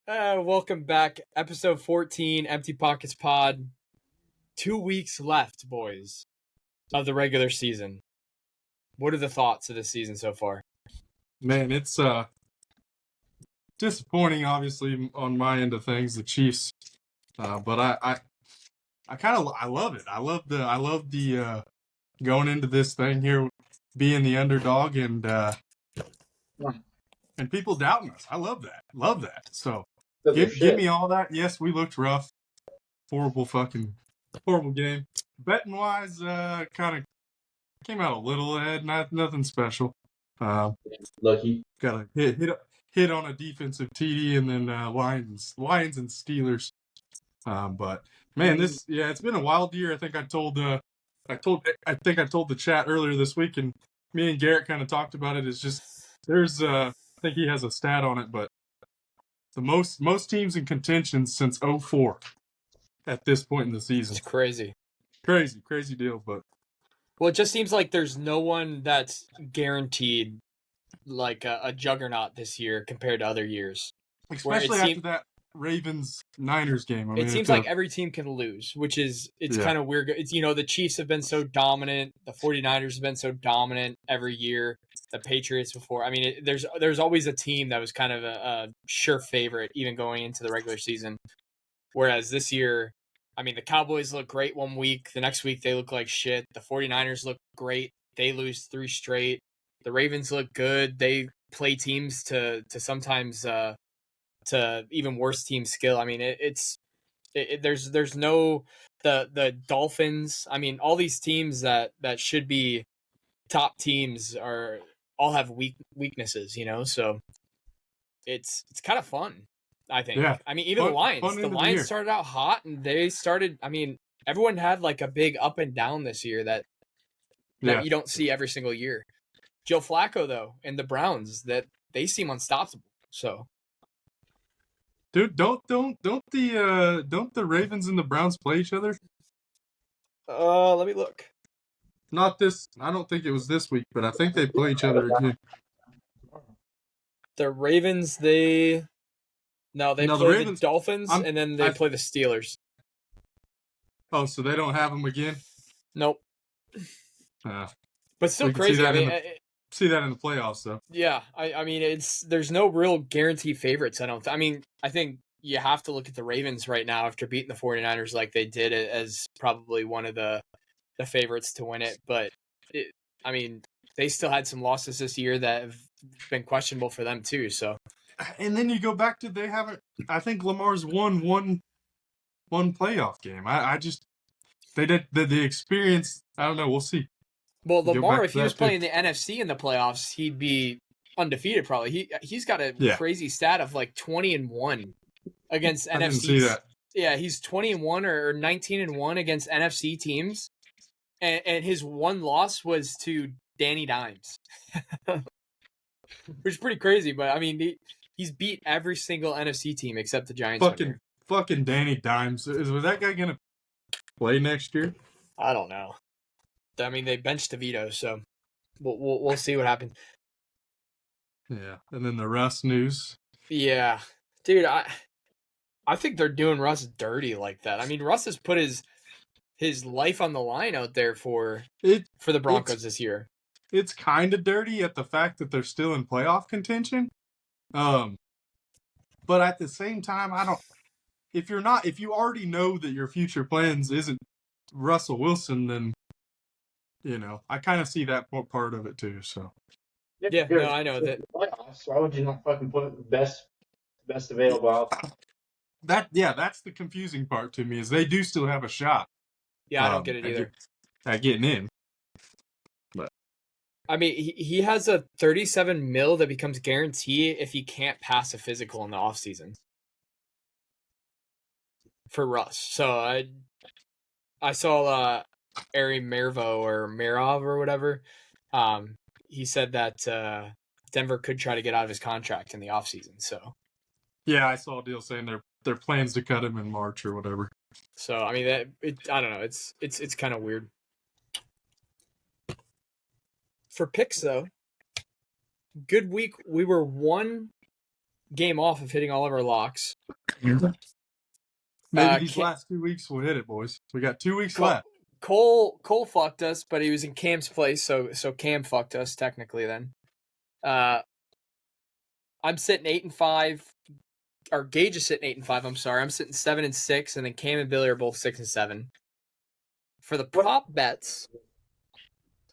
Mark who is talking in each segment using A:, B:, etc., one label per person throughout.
A: Welcome back. Episode 14, Empty Pockets Pod. 2 weeks left, boys, of the regular season. What are the thoughts of this season so far?
B: Man, it's disappointing, obviously, on my end of things, the Chiefs. But I kind of I love it. I love the going into this thing here, being the underdog and people doubting us. I love that. Love that. So give me all that. Yes, we looked rough. Horrible game. Betting wise, kind of came out a little ahead. Nothing special.
C: Lucky.
B: Got a hit on a defensive TD, and then Lions and Steelers. But man, it's been a wild year. I think I told the chat earlier this week, and me and Garrett kind of talked about it. It's just I think he has a stat on it, but the most teams in contention since 2004 at this point in the season.
A: It's crazy
B: deal. But
A: well, it just seems like there's no one that's guaranteed like a juggernaut this year compared to other years.
B: Especially after that Ravens-Niners game.
A: It seems like every team can lose, which is kind of weird. It's the Chiefs have been so dominant, the 49ers have been so dominant every year, the Patriots before. I mean, there's always a team that was kind of a sure favorite even going into the regular season. Whereas this year, I mean, the Cowboys look great one week, the next week they look like shit. The 49ers look great. They lose 3 straight. The Ravens look good. They play teams to sometimes to even worse team skill. I mean, there's no the Dolphins. I mean, all these teams that should be top teams all have weaknesses, So it's kind of fun, I think.
B: Yeah.
A: I mean, even the Lions started out hot, and they started. I mean, everyone had like a big up and down this year that you don't see every single year. Joe Flacco though, and the Browns, that they seem unstoppable. So.
B: Dude, don't the Ravens and the Browns play each other?
A: Let me look.
B: Not this. I don't think it was this week, but I think they play each other again.
A: The Ravens, play the Dolphins, and then they play the Steelers.
B: Oh, so they don't have them again?
A: Nope. But still crazy.
B: See that in the playoffs, though.
A: Yeah, I mean, there's no real guaranteed favorites. I think you have to look at the Ravens right now after beating the 49ers like they did as probably one of the favorites to win it. But they still had some losses this year that have been questionable for them too. So,
B: and then you go back to I think Lamar's won one playoff game. They did the experience. I don't know. We'll see.
A: Well, Lamar, if he was playing the NFC in the playoffs, he'd be undefeated probably. He's got a crazy stat of like 20-1 against NFC.
B: I didn't see that.
A: Yeah, he's 20-1 or 19-1 against NFC teams, and his one loss was to Danny Dimes, which is pretty crazy. But I mean, he's beat every single NFC team except the Giants.
B: Fucking Danny Dimes. Was that guy gonna play next year?
A: I don't know. I mean, they benched DeVito, so we'll see what happens.
B: Yeah, and then the Russ news.
A: Yeah, dude, I think they're doing Russ dirty like that. I mean, Russ has put his life on the line out there for the Broncos this year.
B: It's kind of dirty at the fact that they're still in playoff contention. But at the same time, I don't. If you already know that your future plans isn't Russell Wilson, then. I kind of see that part of it too. So,
A: yeah, no, I know that.
C: Playoffs. Why would you not fucking put the best available out?
B: That's the confusing part to me is they do still have a shot.
A: Yeah, I don't get it either.
B: At getting in.
A: But I mean, he has a $37 million that becomes guaranteed if he can't pass a physical in the offseason for Russ. So I saw Ari Merov or whatever. He said that Denver could try to get out of his contract in the offseason. So
B: yeah, I saw a deal saying their plans to cut him in March or whatever.
A: So I mean I don't know. It's kind of weird. For picks though, good week. We were one game off of hitting all of our locks.
B: Maybe these last 2 weeks will hit it, boys. We got 2 weeks left.
A: Cole fucked us, but he was in Cam's place, so Cam fucked us technically then. I'm sitting 8-5, or Gage is sitting 8-5. I'm sorry, I'm sitting 7-6, and then Cam and Billy are both 6-7. For the prop bets,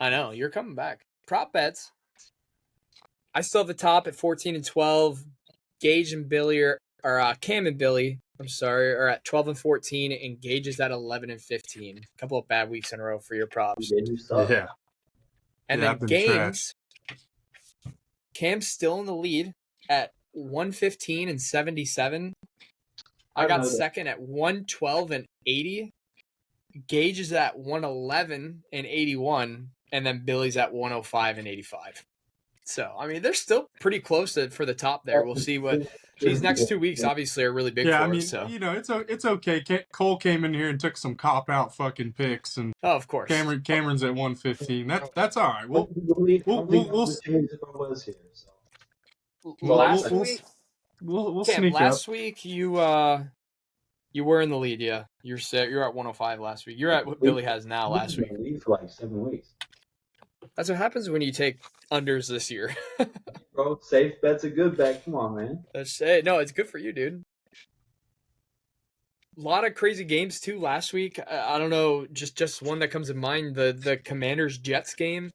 A: I know you're coming back. Prop bets, I still have the top at 14-12. Gage and Billy or Cam and Billy, I'm sorry, are at 12-14, and Gage is at 11-15. A couple of bad weeks in a row for your props.
B: Yeah.
A: And then games, Cam's still in the lead at 115-77. I got second at 112-80. Gage is at 111-81, and then Billy's at 105-85. So, I mean, they're still pretty close for the top there. We'll see what these next 2 weeks obviously are really big for us. So.
B: You know, it's okay. Cole came in here and took some cop-out fucking picks, and
A: of course,
B: Cameron's at 115. That's all right.
C: We'll
A: sneak last week you were in the lead, yeah. You're at 105 last week. You're at what Billy has now last week.
C: For like 7 weeks.
A: That's what happens when you take unders this year.
C: Bro, safe bet's a good bet. Come on, man.
A: That's it. No, it's good for you, dude. A lot of crazy games too last week. I don't know, just one that comes to mind, the Commanders-Jets game.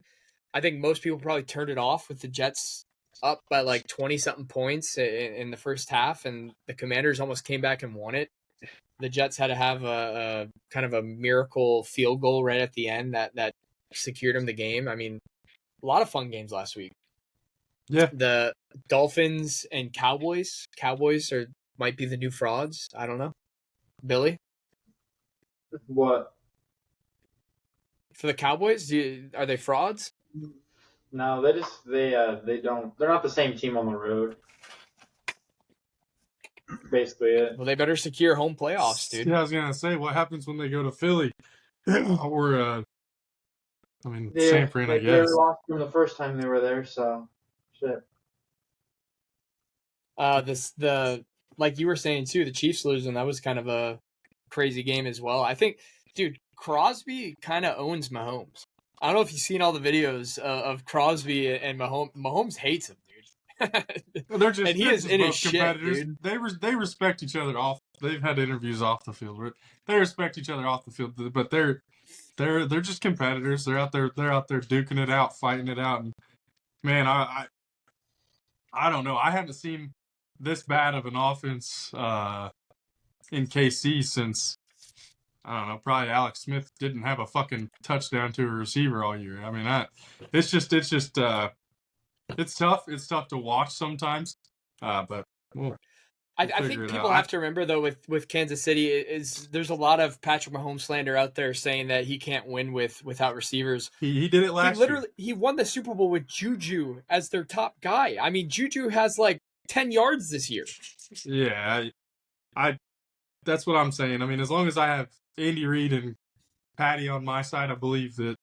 A: I think most people probably turned it off with the Jets up by like 20-something points in the first half, and the Commanders almost came back and won it. The Jets had to have a kind of a miracle field goal right at the end that secured them the game. I mean, a lot of fun games last week.
B: Yeah.
A: The Dolphins and Cowboys. Cowboys might be the new frauds. I don't know. Billy?
C: What?
A: For the Cowboys, are they frauds?
C: No, they don't. They're not the same team on the road. Basically it.
A: Well, they better secure home playoffs, dude.
B: Yeah, I was gonna say, what happens when they go to Philly? Or San Fran, I guess.
C: They lost from the first time they were there, so shit.
A: Like you were saying too, the Chiefs losing, that was kind of a crazy game as well. I think, dude, Crosby kind of owns Mahomes. I don't know if you've seen all the videos of Crosby and Mahomes. Mahomes hates him, dude.
B: Well, they're just
A: in his
B: competitors.
A: Shit, dude.
B: They respect each other off. They've had interviews off the field. They respect each other off the field, but they're just competitors. They're out there duking it out, fighting it out. And man, I don't know. I haven't seen this bad of an offense in KC since, I don't know, probably Alex Smith didn't have a fucking touchdown to a receiver all year. I mean, it's tough. It's tough to watch sometimes, but
A: I think people have to remember though with Kansas City is there's a lot of Patrick Mahomes slander out there saying that he can't win without receivers.
B: He did it last year.
A: He won the Super Bowl with Juju as their top guy. I mean, Juju has like 10 yards this year.
B: Yeah, I that's what I'm saying. I mean, as long as I have Andy Reid and Patty on my side, I believe that.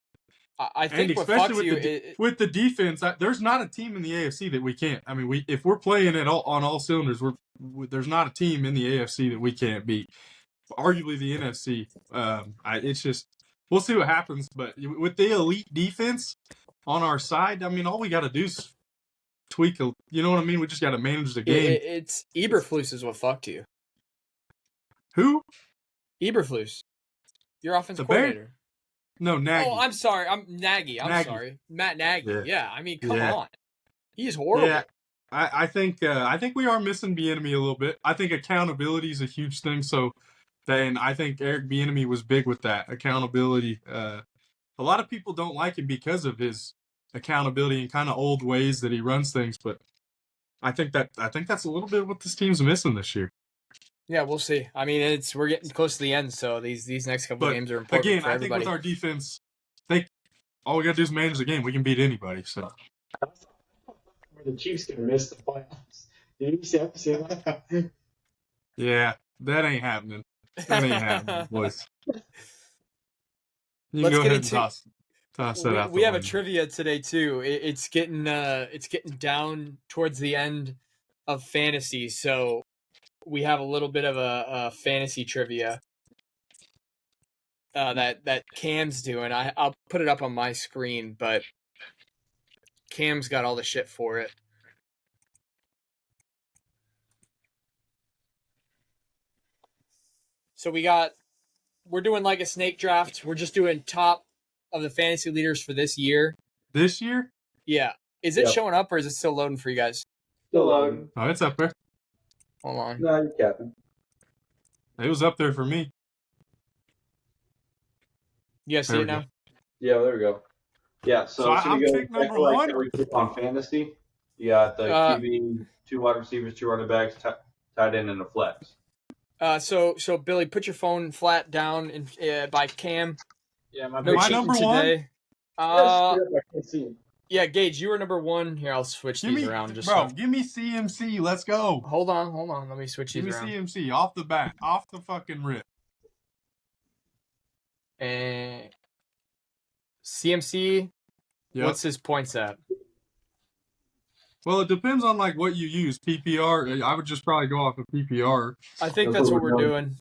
A: I think,
B: and especially with the defense, there's not a team in the AFC that we can't. I mean, if we're playing it on all cylinders, there's not a team in the AFC that we can't beat. Arguably the NFC. It's just we'll see what happens. But with the elite defense on our side, I mean, all we got to do is tweak. You know what I mean? We just got to manage the game.
A: It's Eberflus is what fucked you.
B: Who?
A: Eberflus, your offensive coordinator.
B: No, Nagy.
A: Oh, I'm sorry. Nagy. Sorry. Matt Nagy. Yeah. I mean, come on. He's horrible. Yeah.
B: I think we are missing Bieniemy a little bit. I think accountability is a huge thing. So then I think Eric Bieniemy was big with that accountability. A lot of people don't like him because of his accountability and kind of old ways that he runs things. But I think that's a little bit what this team's missing this year.
A: Yeah, we'll see. I mean, we're getting close to the end, so these next couple games are important for everybody.
B: Again, I think with our defense, all we got to do is manage the game. We can beat anybody. So
C: the Chiefs can miss the playoffs. Did you see that?
B: Yeah, that ain't happening. That ain't happening, boys. You
A: Let's
B: can go
A: get
B: ahead and toss that out.
A: We have a trivia today too. It's getting down towards the end of fantasy, so we have a little bit of a fantasy trivia that Cam's doing. I'll put it up on my screen, but Cam's got all the shit for it. So we're doing like a snake draft. We're just doing top of the fantasy leaders for this year.
B: This year?
A: Yeah. Is it showing up or is it still loading for you guys?
C: Still loading.
B: Oh, it's up there.
A: Hold on.
C: No, you're capping.
B: It was up there for me.
A: You guys see it now?
C: Yeah, there we go. Yeah, so
B: I'm pick number one.
C: On fantasy, you got the QB, 2 wide receivers, 2 running backs, tight end, and a flex.
A: So Billy, put your phone flat down by Cam.
C: Yeah, my
A: No cheating
B: number
A: today.
C: I can't see him.
A: Yeah, Gage, you were number 1. Here, I'll switch these around.
B: Give me CMC. Let's go.
A: Hold on. Let me switch these around.
B: Give me CMC off the bat, off the fucking rip.
A: And CMC, what's his points at?
B: Well, it depends on like what you use. PPR. I would just probably go off of PPR.
A: I think that's what we're doing.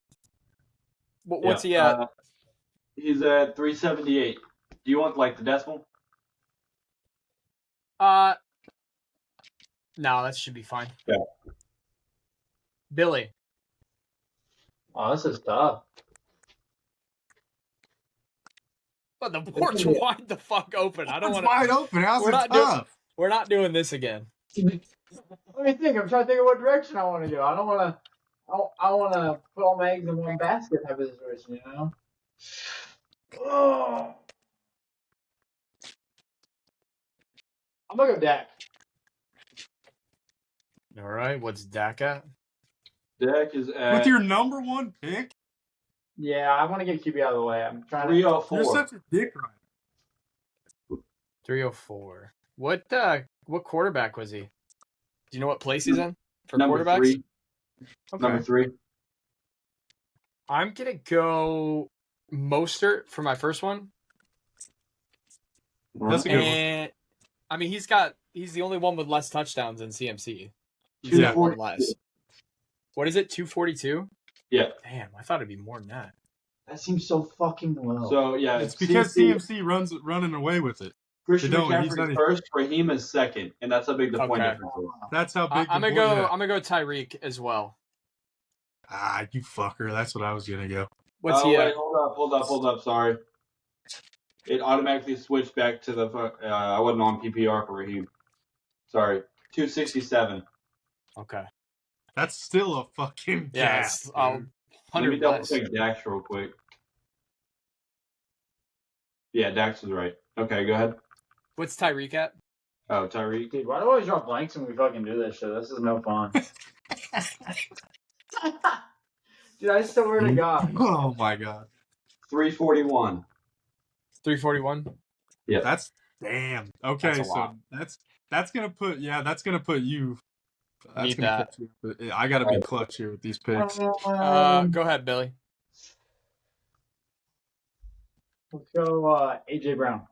A: What's he at?
C: He's at 378. Do you want like the decimal?
A: No, that should be fine.
C: Yeah.
A: Billy.
C: Oh, this is tough.
A: But the board's wide the fuck open. I don't want to.
B: Wide open. How's it tough?
A: We're not doing this again.
C: Let me think. I'm trying to think of what direction I want to go. I don't want to. I want to put all my eggs in one basket type of situation, you know. Oh. I'm gonna go Dak.
A: All right, what's Dak at?
C: Dak is at
B: With your number 1 pick?
C: Yeah, I want to get QB out of the way. I'm trying 304.
B: You're such a dick rider.
A: 304. What quarterback was he? Do you know what place he's in for
C: Number
A: quarterbacks?
C: 3.
A: Okay.
C: Number 3.
A: I'm gonna go Mostert for my first one.
B: That's a good
A: And I mean, he's the only one with less touchdowns than CMC. He's
C: Yeah.
A: got one less. What is it? 242?
C: Yeah.
A: Damn, I thought it'd be more than that.
C: That seems so fucking low. So yeah,
B: It's because CMC running away with it.
C: Christian McCaffrey's first, Raheem is second, and that's how big the point difference is.
B: That's how big.
A: I'm gonna go Tyreek as well.
B: Ah, you fucker! That's what I was gonna go.
A: What's he at?
C: Wait, hold up. Sorry, it automatically switched back to the. I wasn't on PPR for Raheem. Sorry, 267.
A: Okay.
B: That's still a fucking gap.
A: Yeah, 100
C: Let me double
A: less.
C: check Dax real quick. Yeah, Dax was right. Okay, go ahead.
A: What's Tyreek at?
C: Oh, Tyreek.
D: Dude, why do I always draw blanks when we fucking do this shit? This is no fun. Dude, I swear to God.
B: Oh my God.
C: 341.
A: 341.
C: Yeah.
B: That's damn. Okay,
A: That's a lot.
B: that's gonna put you.
A: Need that.
B: I gotta be clutch here with these picks.
A: Go ahead, Billy.
D: Let's go AJ Brown.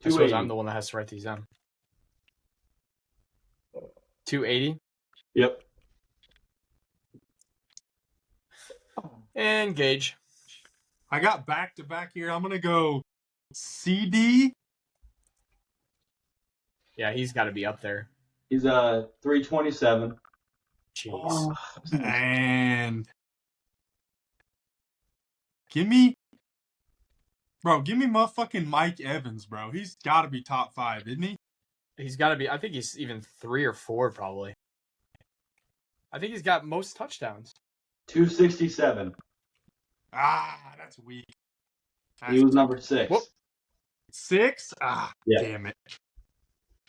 A: I suppose I'm the one that has to write these down. 280.
C: Yep.
A: And Gage.
B: I got back to back here. I'm gonna go CD.
A: Yeah, he's got to be up there.
C: He's 327.
A: Jeez.
B: And give me motherfucking Mike Evans, bro. He's got to be top 5, isn't he?
A: He's got to be. I think he's even 3 or 4 probably. I think he's got most touchdowns.
C: 267.
B: Ah, that's weak.
C: He was number 6.
A: Whoop.
B: 6? Ah,
C: yeah.
B: Damn it.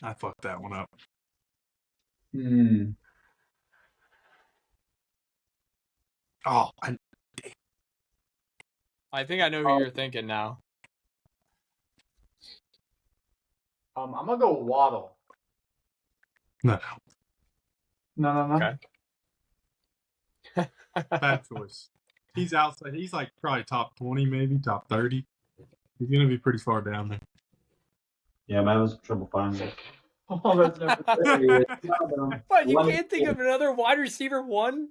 B: I fucked that one up. Oh,
A: I think I know who you're thinking now.
D: I'm gonna go Waddle.
B: no.
D: No.
B: Bad choice. He's outside. He's like probably top 20, maybe top 30. He's gonna be pretty far down there.
C: Yeah, I'm having some trouble finding it.
D: Oh, that's number
C: There he is.
A: What, you
C: 1.
A: can't think of another wide receiver one?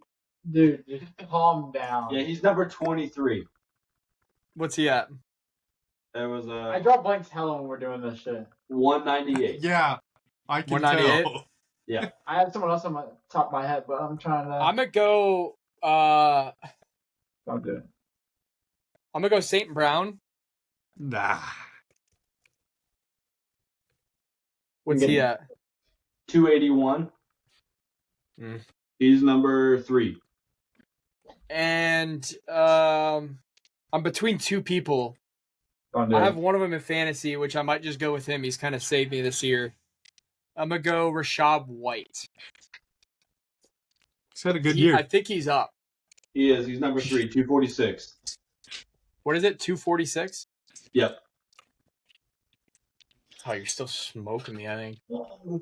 D: Dude, just calm down.
C: Yeah, he's number 23.
A: What's he at?
C: There was
D: I drop blanks hella when we're doing this shit.
C: 198.
B: Yeah, I can
A: 198?
B: tell.
C: Yeah.
D: I have someone else on my top of my head, but I'm trying to.
A: I'm gonna go.
D: Don't do it.
A: I'm gonna go St. Brown.
B: Nah.
A: What's he at?
C: 281.
A: Mm.
C: He's number 3.
A: And I'm between two people.
D: Don't do
A: I
D: it.
A: have one of them in fantasy, which I might just go with him. He's kind of saved me this year. I'm gonna go Rashad White.
B: He's had a good year.
A: I think he's up.
C: He is. He's number 3, 246.
A: What is it? 246?
C: Yep.
A: Oh, you're still smoking me, I think.
D: I'm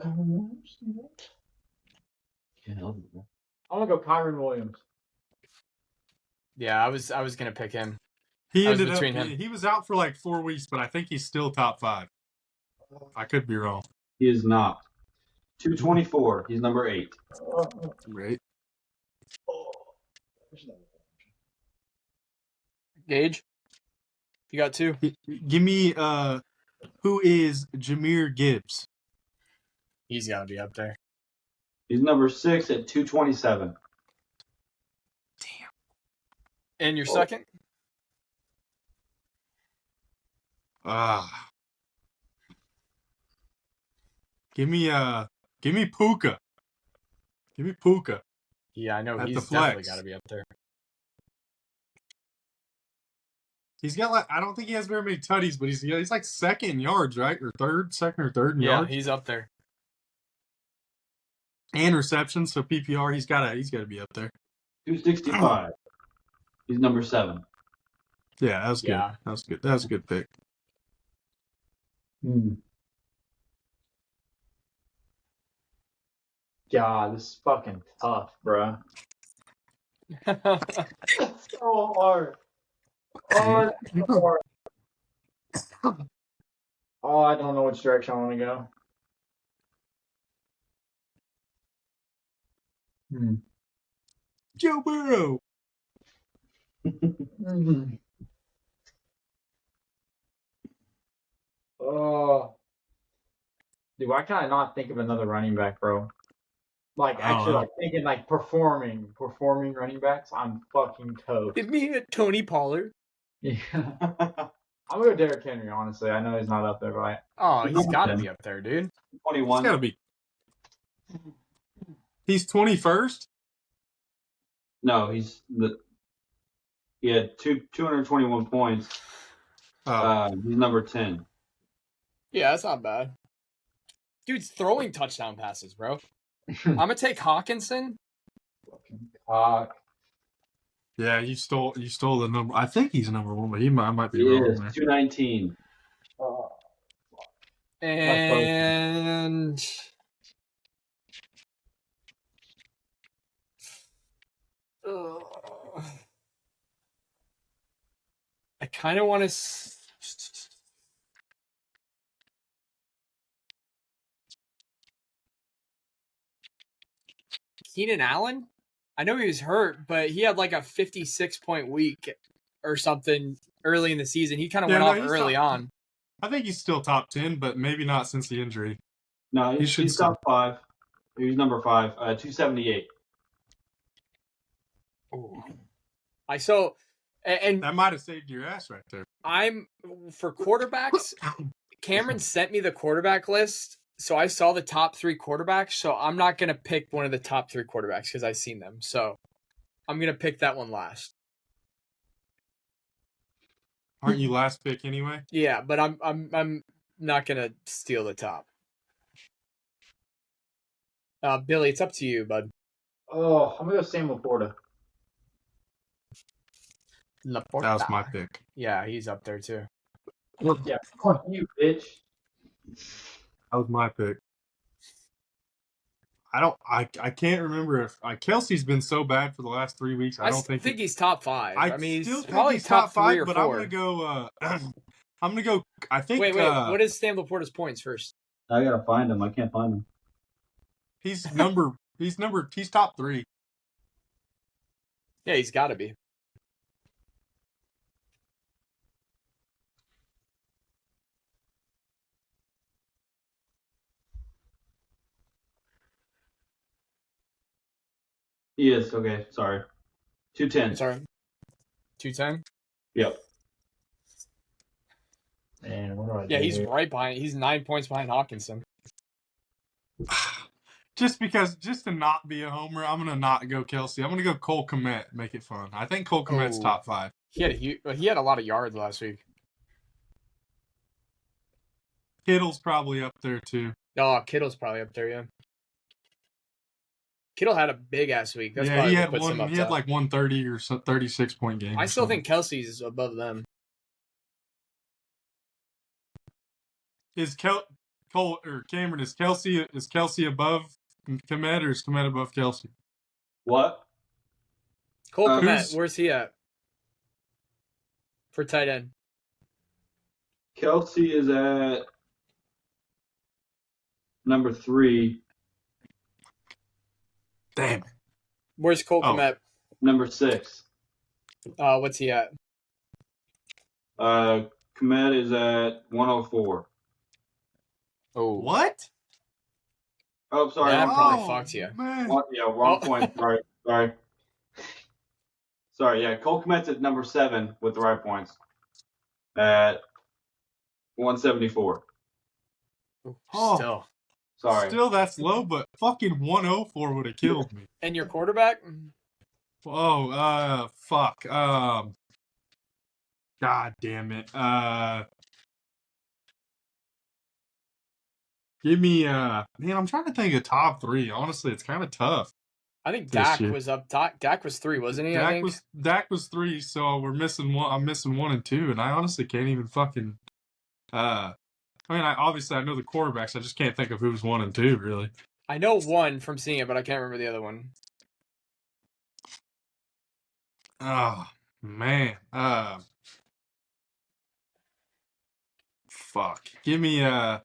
D: gonna go Kyron Williams.
A: Yeah, I was gonna pick him.
B: He
A: I was
B: ended up.
A: between him.
B: He was out for like 4 weeks, but I think he's still top 5. I could be wrong.
C: He is not. 224. He's number 8.
B: Right.
A: Gage, you got 2?
B: Give me who is Jahmyr Gibbs?
A: He's gotta be up there.
C: He's number 6 at 227.
A: And your second?
B: Give me Puka. Give me Puka.
A: Yeah, I know
B: At
A: he's
B: the
A: definitely
B: flex.
A: gotta be up there.
B: He's got like I don't think he has very many tutties, but he's like second in yards, right? Or second or third in
A: Yeah,
B: yards.
A: he's up there.
B: And receptions, so PPR, he's gotta be up there.
C: 265. He's number 7.
B: Yeah, that was good.
A: Yeah.
B: That was good. That was a good pick.
D: God, this is fucking tough, bro. It's so hard. Oh, it's so hard. Oh, I don't know which direction I want to go.
B: Joe Burrow.
D: Oh, dude, why can't I not think of another running back, bro? Like actually, like thinking like performing running backs. I'm fucking toast.
A: Give me a Tony Pollard.
D: Yeah. I'm gonna go Derrick Henry. Honestly, I know he's not up there, but
A: He's got to be up there, dude.
C: 21.
B: He's gotta be. He's 21st.
C: No, he had 221 points. He's number 10.
A: Yeah, that's not bad. Dude's throwing touchdown passes, bro. I'm gonna take Hawkinson.
D: fucking cock.
B: Yeah, you stole the number. I think he's number 1, but I might be
C: He
B: wrong.
C: is
B: There.
C: 219.
A: And I kind of want to. Keenan Allen? I know he was hurt, but he had like a 56-point week or something early in the season. He kind of went off early on.
B: I think he's still top 10, but maybe not since the injury.
C: No, he's top 5. He's number 5. 278.
A: Ooh. And
B: that might have saved your ass right there.
A: I'm for quarterbacks. Cameron sent me the quarterback list, so I saw the top 3 quarterbacks. So I'm not gonna pick one of the top 3 quarterbacks because I've seen them. So I'm gonna pick that one last.
B: Aren't you last pick anyway?
A: Yeah, but I'm not gonna steal the top. Billy, it's up to you, bud.
D: Oh, I'm gonna go Sam Laporta.
A: Laporta.
B: That was my pick.
A: Yeah, he's up there too.
D: Yeah, fuck you, bitch.
B: That was my pick. I can't remember if Kelsey's been so bad for the last 3 weeks. I don't think
A: he's top 5. I mean, he's
B: still
A: probably
B: think he's
A: top 3
B: 5,
A: or
B: but
A: 4.
B: I'm gonna go. I'm gonna go. I think.
A: Wait. What is Stan Laporta's points first?
C: I gotta find him. I can't find him.
B: He's top 3.
A: Yeah, he's got to be.
C: He is okay. Sorry, 210.
A: Sorry, 210.
C: Yep.
D: Man, what do I
A: Yeah,
D: do
A: he's
D: here?
A: right behind. He's 9 points behind Hawkinson.
B: Just to not be a homer, I'm gonna not go Kelsey. I'm gonna go Cole Kmet. Make it fun. I think Cole Kmet's top 5.
A: He had a lot of yards last week.
B: Kittle's probably up there too.
A: Oh, Kittle's probably up there. Yeah. Kittle had a big ass week. That's
B: yeah, he had
A: puts him up
B: He had
A: top.
B: like 130 or 36 point game.
A: I still think Kelsey's above them.
B: Is Cole or Cameron? Is Kelsey above Kmet or is Kmet above Kelsey?
C: What?
A: Cole Kmet, where's he at for tight end?
C: Kelsey is at number 3.
B: Damn.
A: Where's Cole Kmet?
C: Number 6.
A: What's he at?
C: Kmet is at 104.
A: Oh,
B: What?
C: Oh, sorry.
A: That probably fucked you.
B: Man.
C: Wrong point. Sorry. Sorry, yeah. Cole Kmet's at number 7 with the right points at 174.
A: Still.
C: Sorry.
B: Still, that's low, but fucking 104 would have killed me.
A: And your quarterback?
B: Oh, fuck. God damn it. Give me, man, I'm trying to think of top 3. Honestly, it's kind of tough.
A: I think Dak was up top. Dak was 3, wasn't he?
B: Dak was 3, so we're missing 1. I'm missing 1 and 2, and I honestly can't even fucking, I know the quarterbacks. I just can't think of who's 1 and 2, really.
A: I know 1 from seeing it, but I can't remember the other one.
B: Oh, man. Fuck. Give me, I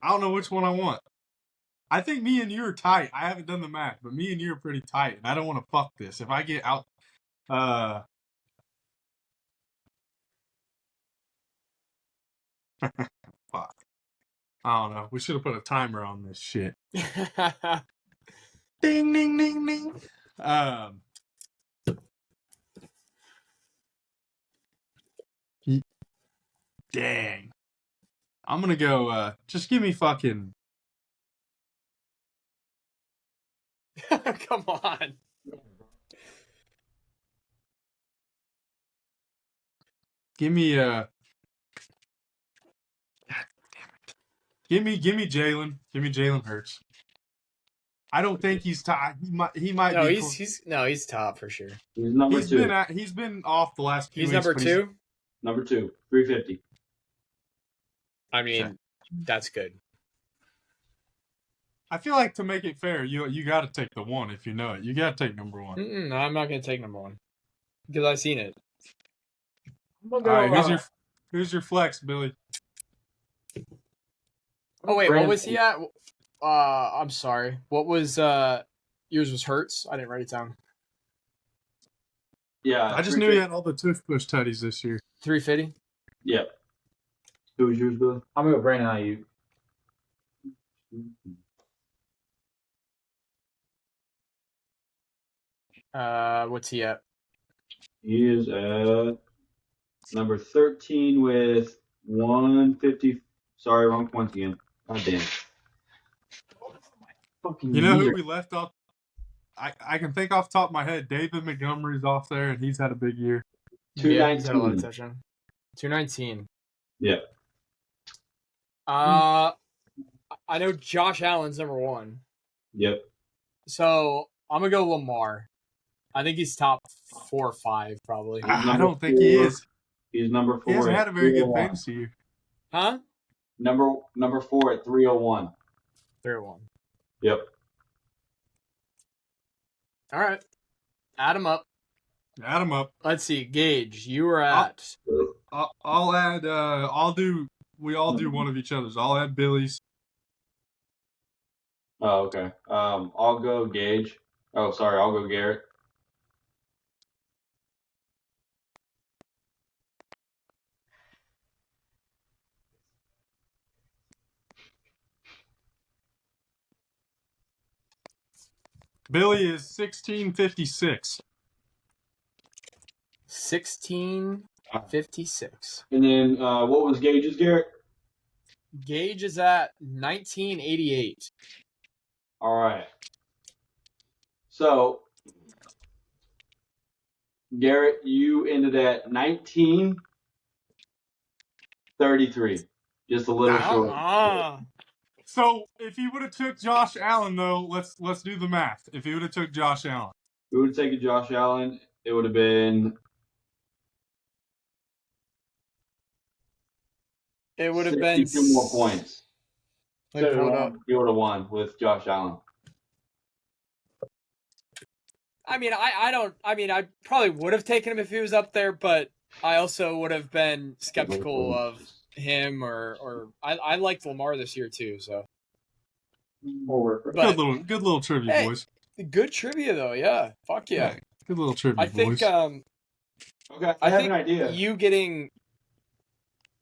B: don't know which one I want. I think me and you are tight. I haven't done the math, but me and you are pretty tight, and I don't want to fuck this. If I get out, fuck. I don't know. We should have put a timer on this shit. Ding, ding, ding, ding. Dang. I'm gonna go, just give me fucking...
A: Come on.
B: Give me, Give me Jalen. Give me Jalen Hurts. I don't think he's top. He might
A: no,
B: be.
A: He's top for sure.
C: He's number 2.
B: He's been off the last few
A: weeks.
B: He's
A: number 2?
C: Number 2, 350.
A: I mean, that's good.
B: I feel like to make it fair, you got to take the 1 if you know it. You got to take number 1.
A: No, I'm not going to take number 1 because I've seen it.
B: All right, who's your flex, Billy?
A: Oh wait, what was he at? I'm sorry. What was yours was Hurts? I didn't write it down.
C: Yeah.
B: I just knew he had all the tush push tutties this year.
A: 350?
C: Yep. Who was yours, Billy?
D: I'm going to go Brandon Ayuk.
A: What's he at?
C: He is at number 13 with 150. Sorry, wrong points again. God damn.
B: You know who we left off? I can think off the top of my head. David Montgomery's off there, and he's had a big year.
C: 219.
A: Yeah, he's had a lot of touchdown. 219.
C: Yeah.
A: I know Josh Allen's number 1.
C: Yep.
A: So I'm gonna go Lamar. I think he's top 4 or 5 probably.
B: I don't think he is.
C: He's number 4.
B: He hasn't had a very good fantasy year.
A: Huh?
C: Number 4 at 301.
A: They're 1.
C: Yep.
A: All right. Add them up.
B: Add them up.
A: Let's see. Gage, you are at.
B: I'll add. We all do one of each other's. I'll add Billy's.
C: Oh, okay. I'll go Gage. Oh, sorry. I'll go Garrett.
B: Billy is 1656.
A: 1656.
C: And then what was Gage's, Garrett?
A: Gage is at 1988.
C: All right. So, Garrett, you ended at 1933. Just a little short.
B: So if he would have took Josh Allen, though, let's do the math. If he would have took Josh Allen,
C: If we would have taken Josh Allen, it would have been.
A: It would have been
C: 2 more points.
A: Like,
C: So you would have won with Josh Allen.
A: I mean, I probably would have taken him if he was up there, but I also would have been skeptical of him or I liked Lamar this year too, so.
B: But, good little trivia, boys.
A: Good trivia though, yeah. Fuck yeah.
B: Good little trivia,
A: I think
B: boys.
C: Okay, I have an idea.
A: You getting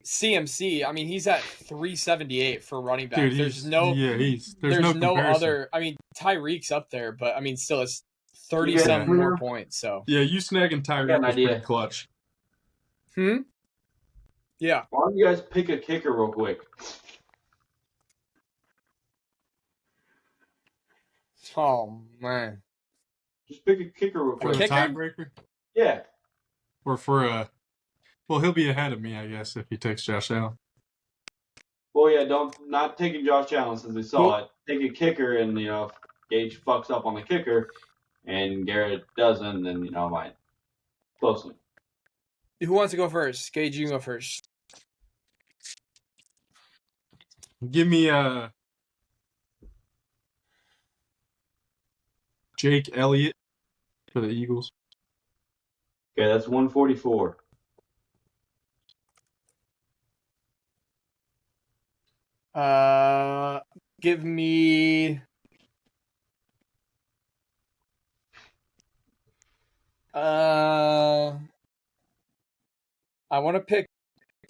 A: CMC, I mean, he's at 378 for running back.
B: Dude,
A: there's no other. I mean, Tyreek's up there, but I mean, still, it's 30-something more points. So
B: yeah, you snagging Tyreek was pretty clutch.
A: Yeah.
C: Why don't you guys pick a kicker real quick?
A: Oh man.
C: Just pick a kicker real quick.
B: For a tiebreaker?
C: Yeah.
B: Or for a. Well, he'll be ahead of me, I guess, if he takes Josh Allen.
C: Well, yeah, not taking Josh Allen since we saw it. Take a kicker, and if Gage fucks up on the kicker, and Garrett doesn't, then might closely.
A: Who wants to go first? Gage, you can go first.
B: Give me Jake Elliott for the Eagles.
C: Okay, that's 144.
A: Give me. I want to pick.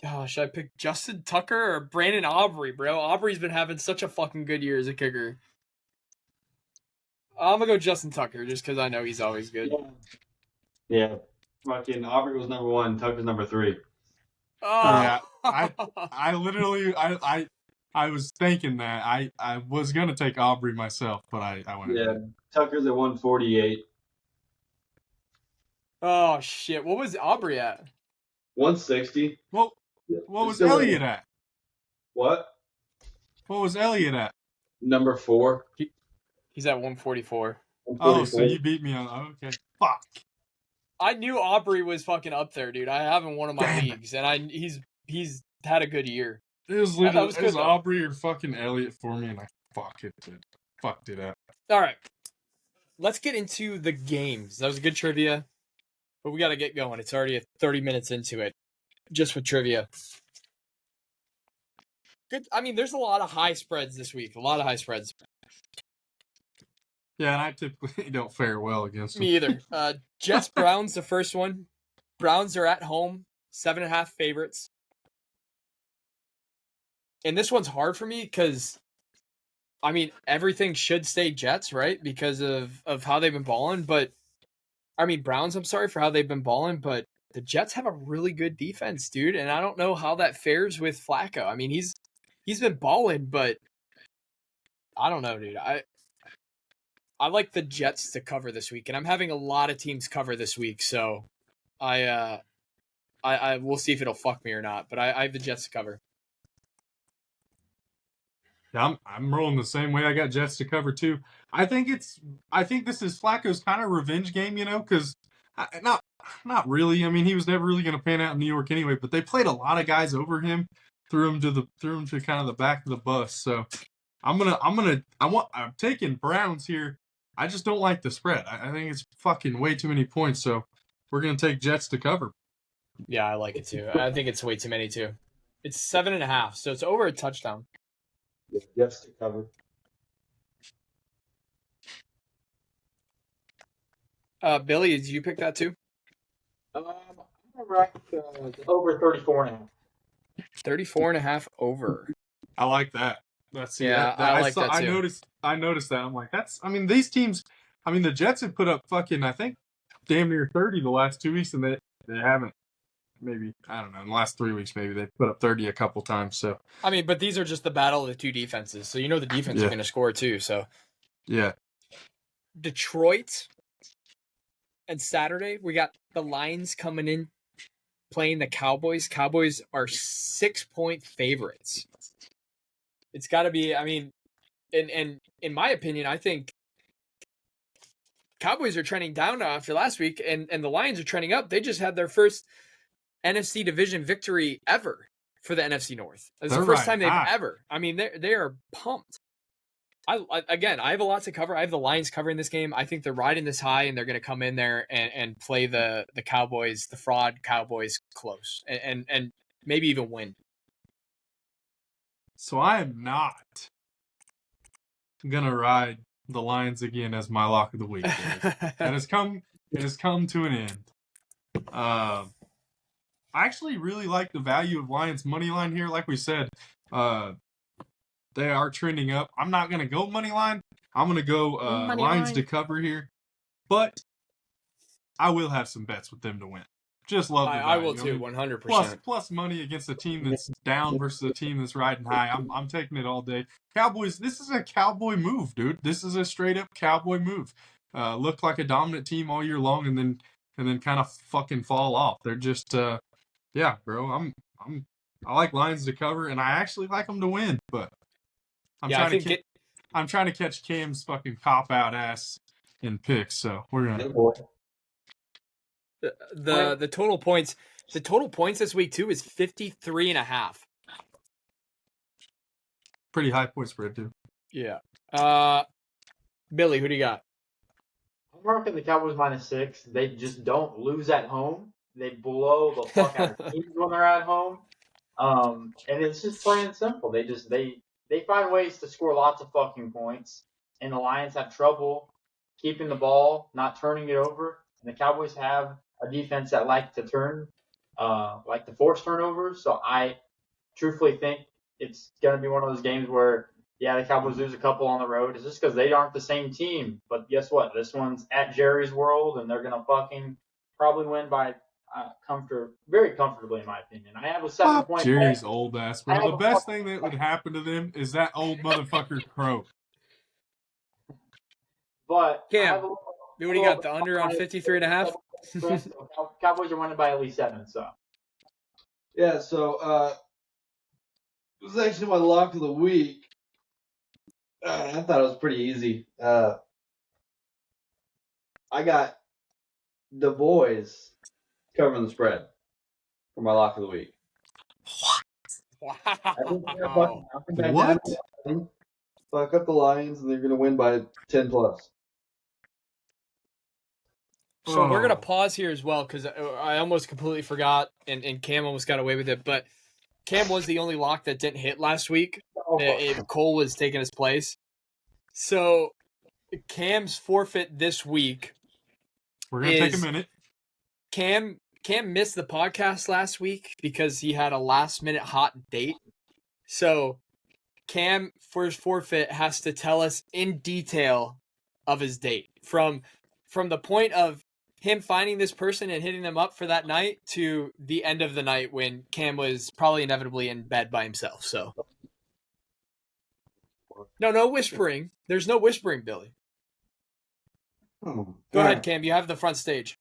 A: Oh, should I pick Justin Tucker or Brandon Aubrey, bro? Aubrey's been having such a fucking good year as a kicker. I'm gonna go Justin Tucker just because I know he's always good.
C: Yeah. Fucking Aubrey was number 1. Tucker's number 3.
A: Oh.
B: Yeah, I literally I was thinking that I was gonna take Aubrey myself, but I went.
C: Yeah, Tucker's at 148.
A: Oh shit! What was Aubrey at?
C: 160.
B: Well, what was Elliott at?
C: What?
B: What was Elliott at?
C: Number 4.
A: He's at 144.
B: Oh, so you beat me on. Okay, fuck.
A: I knew Aubrey was fucking up there, dude. I have him in one of my leagues, and he's had a good year.
B: It was literally it was Aubrey or fucking Elliott for me, and I fucked it up.
A: All right, let's get into the games. That was a good trivia, but we got to get going. It's already 30 minutes into it, just with trivia. Good. I mean, there's a lot of high spreads this week. A lot of high spreads.
B: Yeah, and I typically don't fare well against them.
A: Me either. Jets Browns, the first one. Browns are at home, 7.5 favorites. And this one's hard for me because, I mean, everything should stay Jets, right? Because of how they've been balling. But, I mean, Browns, I'm sorry for how they've been balling, but the Jets have a really good defense, dude. And I don't know how that fares with Flacco. I mean, he's been balling, but I don't know, dude. I like the Jets to cover this week, and I'm having a lot of teams cover this week, so I will see if it'll fuck me or not. But I have the Jets to cover.
B: Yeah, I'm rolling the same way. I got Jets to cover too. I think this is Flacco's kind of revenge game, because not really. I mean, he was never really going to pan out in New York anyway. But they played a lot of guys over him, threw him to kind of the back of the bus. So I'm taking Browns here. I just don't like the spread. I think it's fucking way too many points. So we're gonna take Jets to cover.
A: Yeah, I like it too. I think it's way too many too. It's 7.5, so it's over a touchdown.
C: Jets to cover.
A: Billy, did you pick that too?
D: I'm right over 34.5.
A: 34.5 over.
B: I like that.
A: I like that too.
B: I noticed that. I'm like, these teams. I mean, the Jets have put up fucking, I think, damn near 30 the last 2 weeks, and they haven't. Maybe, I don't know, in the last 3 weeks, maybe they've put up 30 a couple times. So
A: I mean, but these are just the battle of the two defenses. So the defense are going to score too. So
B: yeah,
A: Detroit and Saturday we got the Lions coming in playing the Cowboys. Cowboys are 6-point favorites. It's got to be. I mean, and in my opinion, I think Cowboys are trending down after last week, and the Lions are trending up. They just had their first NFC division victory ever for the NFC North. It's the first time they've ever. I mean, they are pumped. I have a lot to cover. I have the Lions covering this game. I think they're riding this high, and they're going to come in there and play the Cowboys, the fraud Cowboys, close and maybe even win.
B: So I am not gonna ride the Lions again as my lock of the week. It has come to an end. I actually really like the value of Lions money line here. Like we said, they are trending up. I'm not gonna go money line. I'm gonna go Lions to cover here, but I will have some bets with them to win. Just love the value.
A: I will too, 100%.
B: Plus money against a team that's down versus a team that's riding high. I'm taking it all day. Cowboys, this is a cowboy move, dude. This is a straight up cowboy move. Look like a dominant team all year long, and then kind of fucking fall off. They're just yeah, bro. I like Lions to cover, and I actually like them to win, but I'm trying to catch Cam's fucking cop out ass in picks. So we're gonna.
A: The total points. The total points this week too is 53.5.
B: Pretty high point spread too.
A: Yeah. Billy, who do you got?
D: I'm marking the Cowboys -6. They just don't lose at home. They blow the fuck out of teams when they're at home. And it's just plain and simple. They find ways to score lots of fucking points. And the Lions have trouble keeping the ball, not turning it over. And the Cowboys have a defense that like to force turnovers. So I truthfully think it's going to be one of those games where, yeah, the Cowboys lose a couple on the road. It's just because they aren't the same team. But guess what? This one's at Jerry's World, and they're going to fucking probably win by very comfortably, in my opinion. I have a 7-point.
B: Jerry's old ass, bro. The best thing that would happen to them is that old motherfucker croak.
D: But
A: Cam, what do you got? The under on 53.5?
D: Cowboys are winning by at least 7. So
C: yeah, so it was actually my lock of the week. I thought it was pretty easy. I got the boys covering the spread for my lock of the week.
A: Wow.
B: What?
C: Fuck up the Lions, and they're going to win by 10 plus.
A: So we're going to pause here as well because I almost completely forgot, and Cam almost got away with it. But Cam was the only lock that didn't hit last week. Cole was taking his place. So Cam's forfeit this week.
B: We're going to take a minute.
A: Cam missed the podcast last week because he had a last-minute hot date. So Cam, for his forfeit, has to tell us in detail of his date. From the point of him finding this person and hitting them up for that night to the end of the night when Cam was probably inevitably in bed by himself. So no whispering. There's no whispering, Billy. Go ahead, Cam. You have the front stage.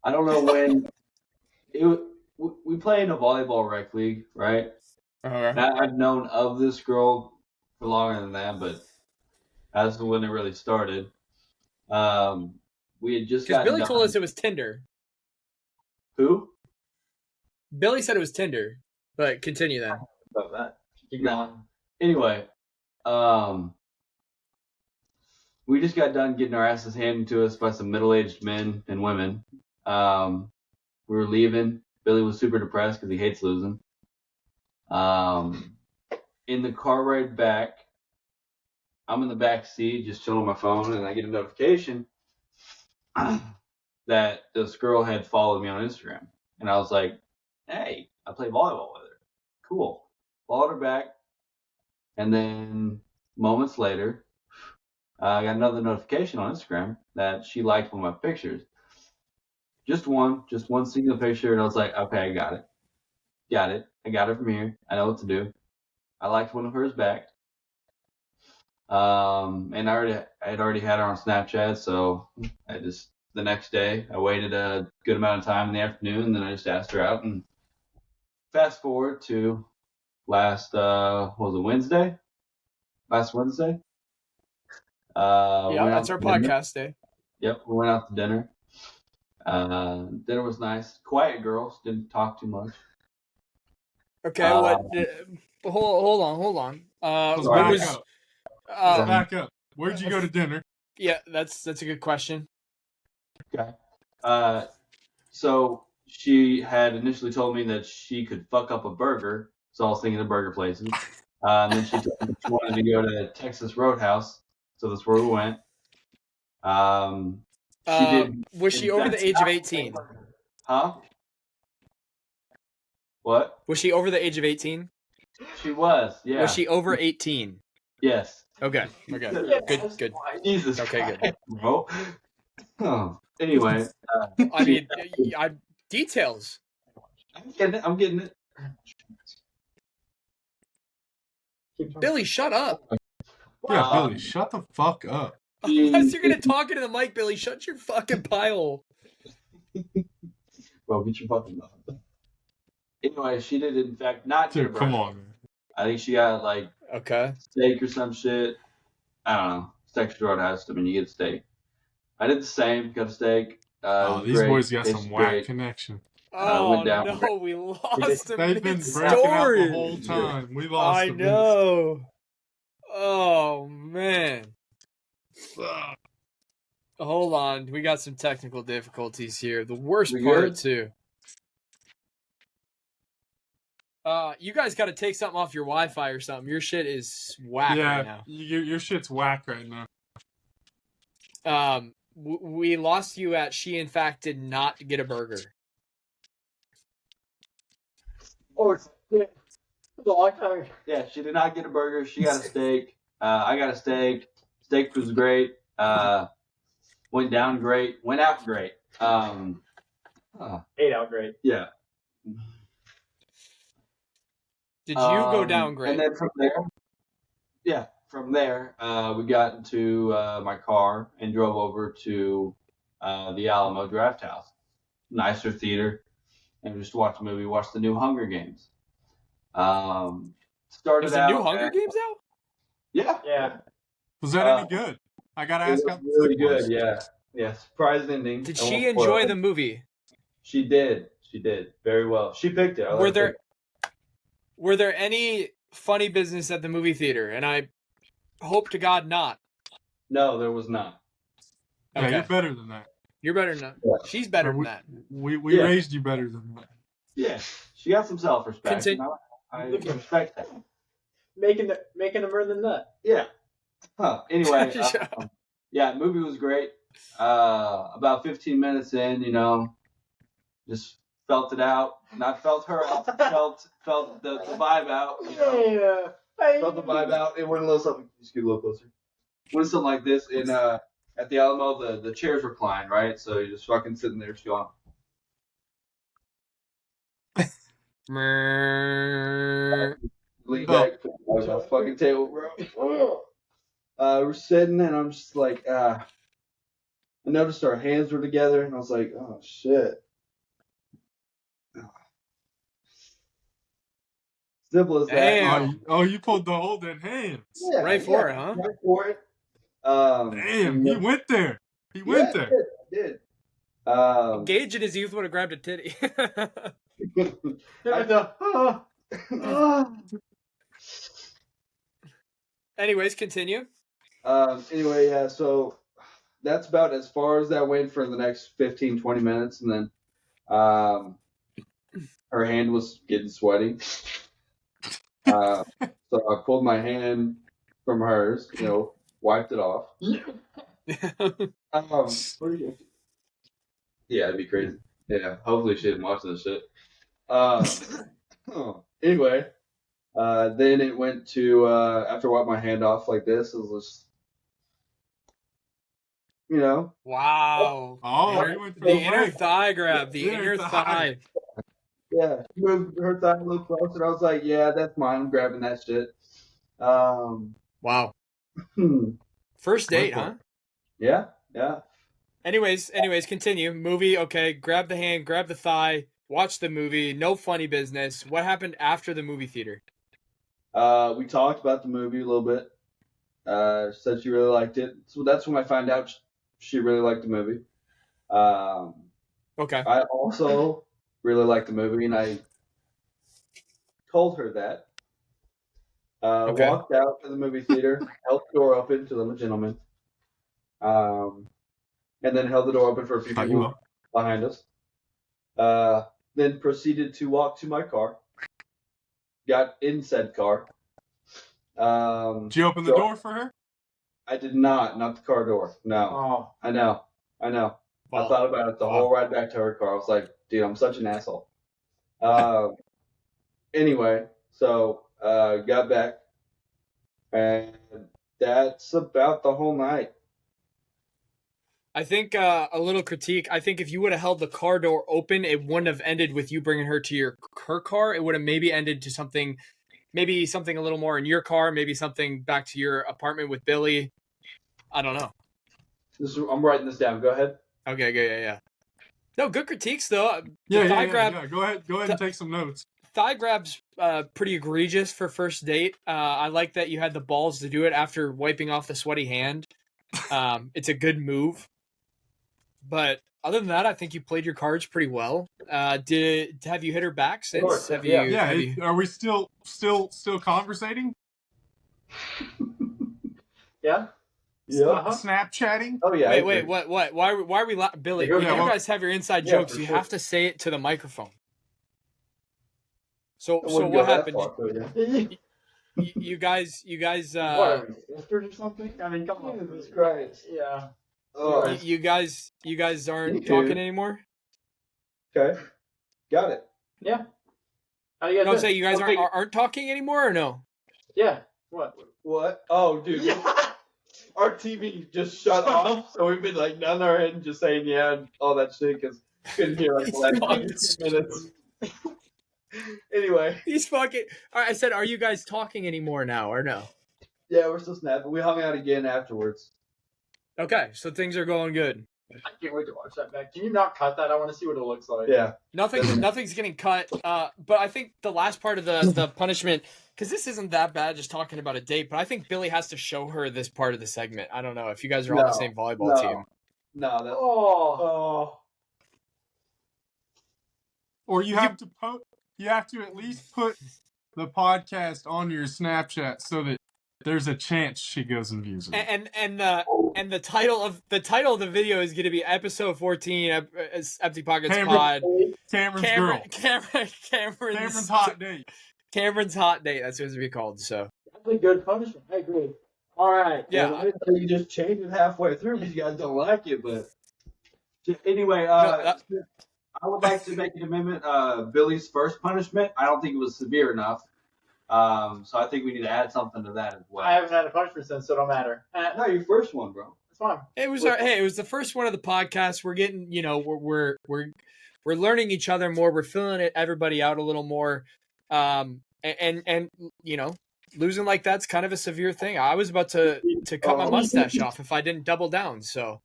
C: I don't know when we play in a volleyball rec league, right?
A: Okay.
C: I've known of this girl for longer than that, but that's when it really started. But we had just
A: Because
C: gotten
A: Billy
C: done.
A: told us it was Tinder.
C: Who?
A: Billy said it was Tinder, but continue then.
D: About that. Keep
C: No.
D: going.
C: Anyway, we just got done getting our asses handed to us by some middle-aged men and women. We were leaving. Billy was super depressed because he hates losing. In the car ride back, I'm in the back seat just chilling on my phone, and I get a notification that this girl had followed me on Instagram. And I was like, hey, I play volleyball with her. Cool. Followed her back. And then moments later, I got another notification on Instagram that she liked one of my pictures. Just one single picture. And I was like, okay, I got it. I got it from here. I know what to do. I liked one of hers back. And I had already had her on Snapchat, so the next day I waited a good amount of time in the afternoon, and then I just asked her out. And fast forward to last Wednesday? Last Wednesday.
A: Yeah, that's our podcast day.
C: Yep, we went out to dinner. Dinner was nice. Quiet girls, didn't talk too much.
A: Okay, hold on.
B: Let's
A: What
B: back
A: was?
B: up. Let's back up. Where'd you go to dinner?
A: Yeah, that's a good question.
C: Okay. So she had initially told me that she could fuck up a burger, so I was thinking of burger places. And then she told me she wanted to go to Texas Roadhouse, so that's where we went. She did.
A: Was she over the age of 18?
C: Huh? What?
A: Was she over the age of 18?
C: She was. Yeah.
A: Was she over 18?
C: Yes.
A: Okay. Good.
C: Jesus.
A: Okay,
C: Christ, bro. Oh. Anyway.
A: I mean, details.
C: I'm getting it.
A: Billy, shut up.
B: Yeah, Billy, shut the fuck up.
A: Unless you're gonna talk into the mic, Billy, shut your fucking pie hole.
C: Bro, get your fucking mouth. Anyway, she did in fact not.
B: Dude, come on, man.
C: I think she got like steak or some shit. I don't know. It's Texas Roadhouse. I mean, you get steak. I did the same. Got a steak.
B: These
C: great.
B: boys got some whack
C: great.
B: connection.
C: Went down.
A: No, we lost him.
B: They've been breaking out the whole time. We lost.
A: I know. Oh man. Hold on, we got some technical difficulties here. The worst part too. You guys got to take something off your Wi-Fi or something. Your shit is whack right now.
B: Your shit's whack right now.
A: We lost you at she in fact did not get a burger.
D: Oh, shit.
C: Yeah, she did not get a burger. She got a steak. I got a steak. Steak was great. Went down great. Went out great.
D: Ate out great.
C: Yeah.
A: Did you go down great?
C: And then from there, we got into my car and drove over to the Alamo Draft House. Nicer theater. And just watched a movie. Watched the new Hunger Games. Started
A: Is the new Hunger Games out?
C: Yeah.
D: Yeah.
B: Was that any good? I gotta ask how
C: really good. Yeah. Surprise ending.
A: Did she enjoy the movie?
C: She did. Very well. She picked it.
A: Were there any funny business at the movie theater? And I hope to God not.
C: No, there was not.
B: Yeah, you're better than that.
A: You're better than that. Yeah. She's better than that.
B: We raised you better than that.
C: Yeah, she got some self-respect. I respect that.
D: Making them earn the nut.
C: Yeah. Anyway, yeah, movie was great. About 15 minutes in, just felt it out. Not felt her out. felt the vibe out.
D: Yeah.
C: Felt the vibe out. It went a little something. Just get a little closer. Went something like this in at the Alamo. The chairs recline, right? So you're just fucking sitting there, just going. Lean back on the fucking table, bro. We're sitting, and I'm just like, I noticed our hands were together, and I was like, oh shit. Simple as that.
B: Damn. You pulled the whole dead hands.
A: Yeah, right for it, huh?
C: Right for it.
B: Damn, he went there. He went there.
C: did.
A: Gage in his youth would have grabbed a titty. Anyways, continue.
C: Anyway, yeah, so that's about as far as that went for the next 15, 20 minutes. And then her hand was getting sweaty. So I pulled my hand from hers, wiped it off. Yeah, it'd be crazy. Yeah, hopefully she didn't watch this shit. Anyway, then it went to, after I wiped my hand off like this, it was just,
A: Wow.
B: The
A: inner thigh grab. The inner thigh.
C: Yeah, she moved her thigh a little closer, and I was like, yeah, that's mine. I'm grabbing that shit.
A: Wow. First date, huh?
C: Yeah.
A: Anyways, continue. Movie, okay. Grab the hand, grab the thigh, watch the movie. No funny business. What happened after the movie theater?
C: We talked about the movie a little bit. Said she really liked it. So that's when I found out she really liked the movie.
A: Okay.
C: I also really liked the movie, and I told her that.
A: Okay.
C: Walked out to the movie theater, held the door open to the gentleman, and then held the door open for a few people behind us. Then proceeded to walk to my car. Got in said car.
B: Did you open the door for her?
C: I did not the car door. No.
D: Oh.
C: I know.
A: Wow.
C: I thought about it the whole ride back to her car. I was like, dude, I'm such an asshole. Anyway, so got back, and that's about the whole night.
A: I think a little critique. I think if you would have held the car door open, it wouldn't have ended with you bringing her to her car. It would have maybe ended to something a little more in your car, maybe something back to your apartment with Billy. I don't know.
C: I'm writing this down. Go ahead.
A: Okay, yeah. No, good critiques though.
B: Yeah. Go ahead and take some notes.
A: Thigh grab's pretty egregious for first date. I like that you had the balls to do it after wiping off the sweaty hand. It's a good move. But other than that, I think you played your cards pretty well. Have you hit her back since?
C: Course,
A: have
C: yeah.
A: you?
B: Are we still conversating?
D: Yeah.
B: Snapchatting?
C: Oh yeah.
A: Wait. What? Why are we Billy?
C: Yeah,
A: when you guys have your inside jokes, you have to say it to the microphone. So what happened? You guys.
D: What are we, sisters or something? I mean, come on.
C: Jesus Christ.
D: Yeah.
C: Oh.
A: You guys aren't talking anymore?
C: Okay. Got it.
D: Yeah. How do you guys?
A: No, say you guys aren't talking anymore or no?
D: Yeah. What?
C: Oh, dude.
D: Yeah.
C: Our TV just shut off, so we've been like nodding our head and just saying yeah and all that shit because couldn't hear like the last 15 minutes. Anyway.
A: He's fucking. I said, are you guys talking anymore now or no?
C: Yeah, we're still snapping. We hung out again afterwards.
A: Okay, so things are going good.
D: I can't wait to watch that back. Can you not cut that? I want to see what it looks like.
C: Yeah.
A: Nothing's getting cut. But I think the last part of the punishment, because this isn't that bad, just talking about a date. But I think Billy has to show her this part of the segment. I don't know if you guys are on the same volleyball team.
C: No.
B: Or you have to at least put the podcast on your Snapchat so that there's a chance she goes and views it.
A: And the title of the video is going to be episode 14, Empty Pockets Pod. Cameron's
B: hot date.
A: Cameron's hot date. That's what it's going to be called. So
D: that's a good punishment. I agree. All right.
A: Yeah.
C: Well, you just change it halfway through because you guys don't like it, but anyway, I would like to make an amendment. Billy's first punishment, I don't think it was severe enough. So I think we need to add something to that as well.
D: I haven't had a punishment since, so it don't matter.
C: No, your first one, bro.
D: It's fine.
A: It was it was the first one of the podcast. We're getting, we're learning each other more. We're filling everybody out a little more. And losing like that's kind of a severe thing. I was about to cut my mustache off if I didn't double down. So,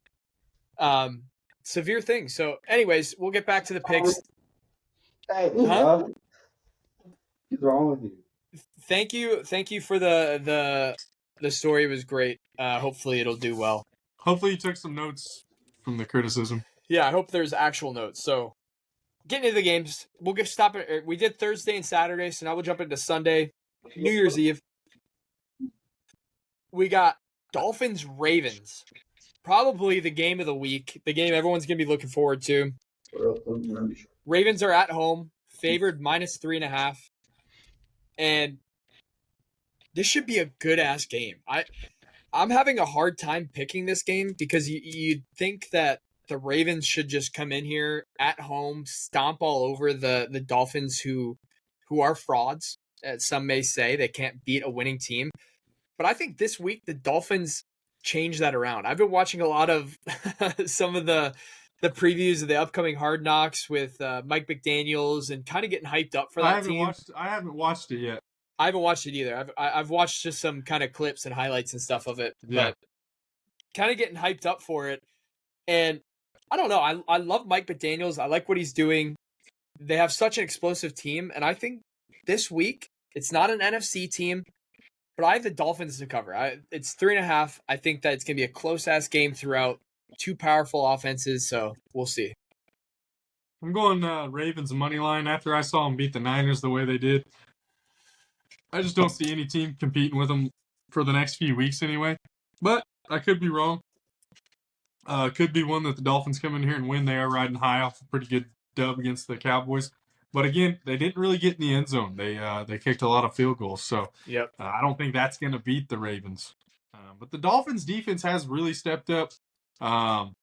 A: severe thing. So, anyways, we'll get back to the picks.
C: Hey,
A: huh?
C: What's wrong with you?
A: Thank you for the story. It was great. Hopefully it'll do well.
B: Hopefully you took some notes from the criticism.
A: Yeah, I hope there's actual notes. So, getting into the games, we'll stop it. We did Thursday and Saturday, so now we'll jump into Sunday, New Year's Eve. We got Dolphins Ravens, probably the game of the week, the game everyone's gonna be looking forward to. Ravens are at home, favored -3.5, and this should be a good ass game. I'm having a hard time picking this game because you'd think that the Ravens should just come in here at home, stomp all over the Dolphins who are frauds, as some may say. They can't beat a winning team. But I think this week the Dolphins change that around. I've been watching a lot of some of the previews of the upcoming Hard Knocks with Mike McDaniels and kind of getting hyped up for that team.
B: I haven't watched it yet.
A: I haven't watched it either. I've watched just some kind of clips and highlights and stuff of it,
B: Yeah.
A: but kind of getting hyped up for it. And I don't know. I love Mike McDaniels. I like what he's doing. They have such an explosive team, and I think this week it's not an NFC team, but I have the Dolphins to cover. It's 3.5. I think that it's gonna be a close ass game throughout. Two powerful offenses, so we'll see.
B: I'm going Ravens money line after I saw them beat the Niners the way they did. I just don't see any team competing with them for the next few weeks anyway. But I could be wrong. Could be one that the Dolphins come in here and win. They are riding high off a pretty good dub against the Cowboys. But again, they didn't really get in the end zone. They kicked a lot of field goals. So
A: Yep.
B: I don't think that's going to beat the Ravens. But the Dolphins defense has really stepped up. Waddle's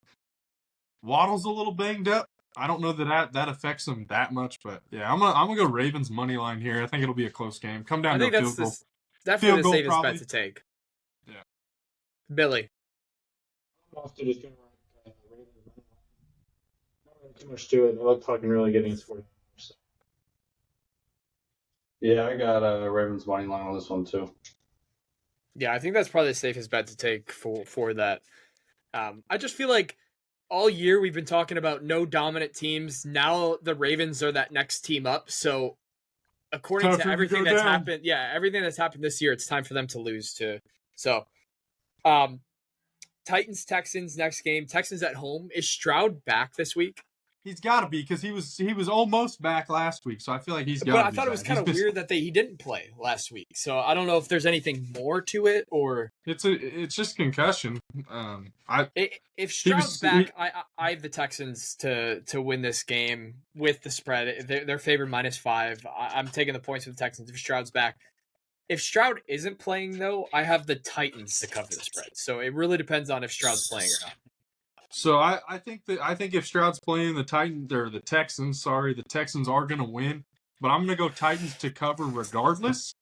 B: a little banged up. I don't know that affects them that much, but yeah, I'm gonna go Ravens money line here. I think it'll be a close game. Come down to a field goal.
A: Definitely
B: Field
A: the
B: goal,
A: safest
B: probably.
A: bet to take.
B: Yeah.
A: Billy.
D: I'm also just going to Ravens. Not really too much to it. They look fucking really good against 49ers. So.
C: Yeah, I got Ravens money line on this one too.
A: Yeah, I think that's probably the safest bet to take for that. I just feel like all year we've been talking about no dominant teams. Now the Ravens are that next team up. So according
B: Time for
A: to
B: them to
A: everything
B: go
A: that's
B: down.
A: happened, everything that's happened this year, it's time for them to lose too. So Titans Texans next game. Texans at home. Is Stroud back this week?
B: He's got to be because he was almost back last week, so I feel like he's got.
A: But I thought it was kind of weird that he didn't play last week. So I don't know if there's anything more to it or
B: it's just concussion.
A: If Stroud's back, I have the Texans to win this game with the spread. They're favored -5. I'm taking the points with the Texans if Stroud's back. If Stroud isn't playing though, I have the Titans to cover the spread. So it really depends on if Stroud's playing or not.
B: So I think if Stroud's playing the Texans, the Texans are going to win. But I'm going to go Titans to cover regardless.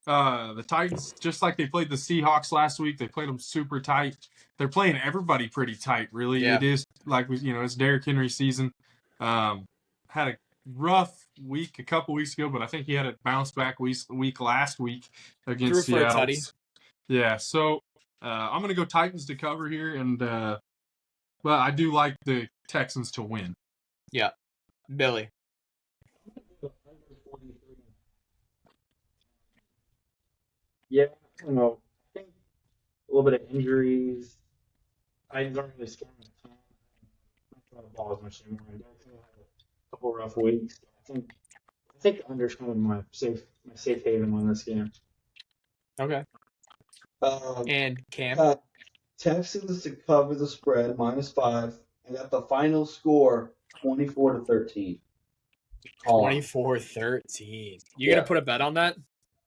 B: The Titans, just like they played the Seahawks last week, they played them super tight. They're playing everybody pretty tight, really.
A: Yeah.
B: It is like it's Derrick Henry season. Had a rough week a couple weeks ago, but I think he had a bounce back week last week against
A: Threw for a
B: Seattle.
A: tutty.
B: Yeah, so I'm going to go Titans to cover here, and but I do like the Texans to win.
A: Yeah. Billy.
D: Yeah, I don't know. I think a little bit of injuries. Titans aren't really scoring a ton. Not throwing the ball as much anymore. Derrick Henry had a couple rough weeks. I think the under's kind of my safe haven on this game.
A: Okay. And Cam.
C: Texans to cover the spread -5. I got the final score 24-13.
A: 24-13. You gonna put a bet on that?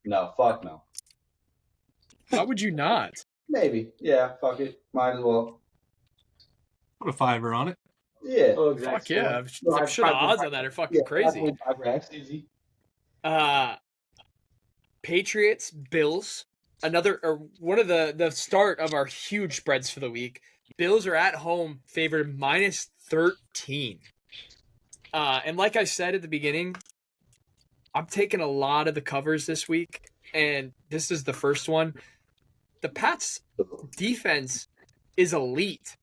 C: No, fuck no.
A: Why would you not?
C: Maybe. Yeah, fuck it. Might as well.
B: Put a $5 on it.
C: Yeah.
D: Oh,
A: Fuck yeah. I'm sure the odds on that are fucking crazy.
C: Easy.
A: Patriots, Bills. One of the start of our huge spreads for the week. Bills are at home, favored -13. And like I said at the beginning, I'm taking a lot of the covers this week, and this is the first one. The Pats' defense is elite.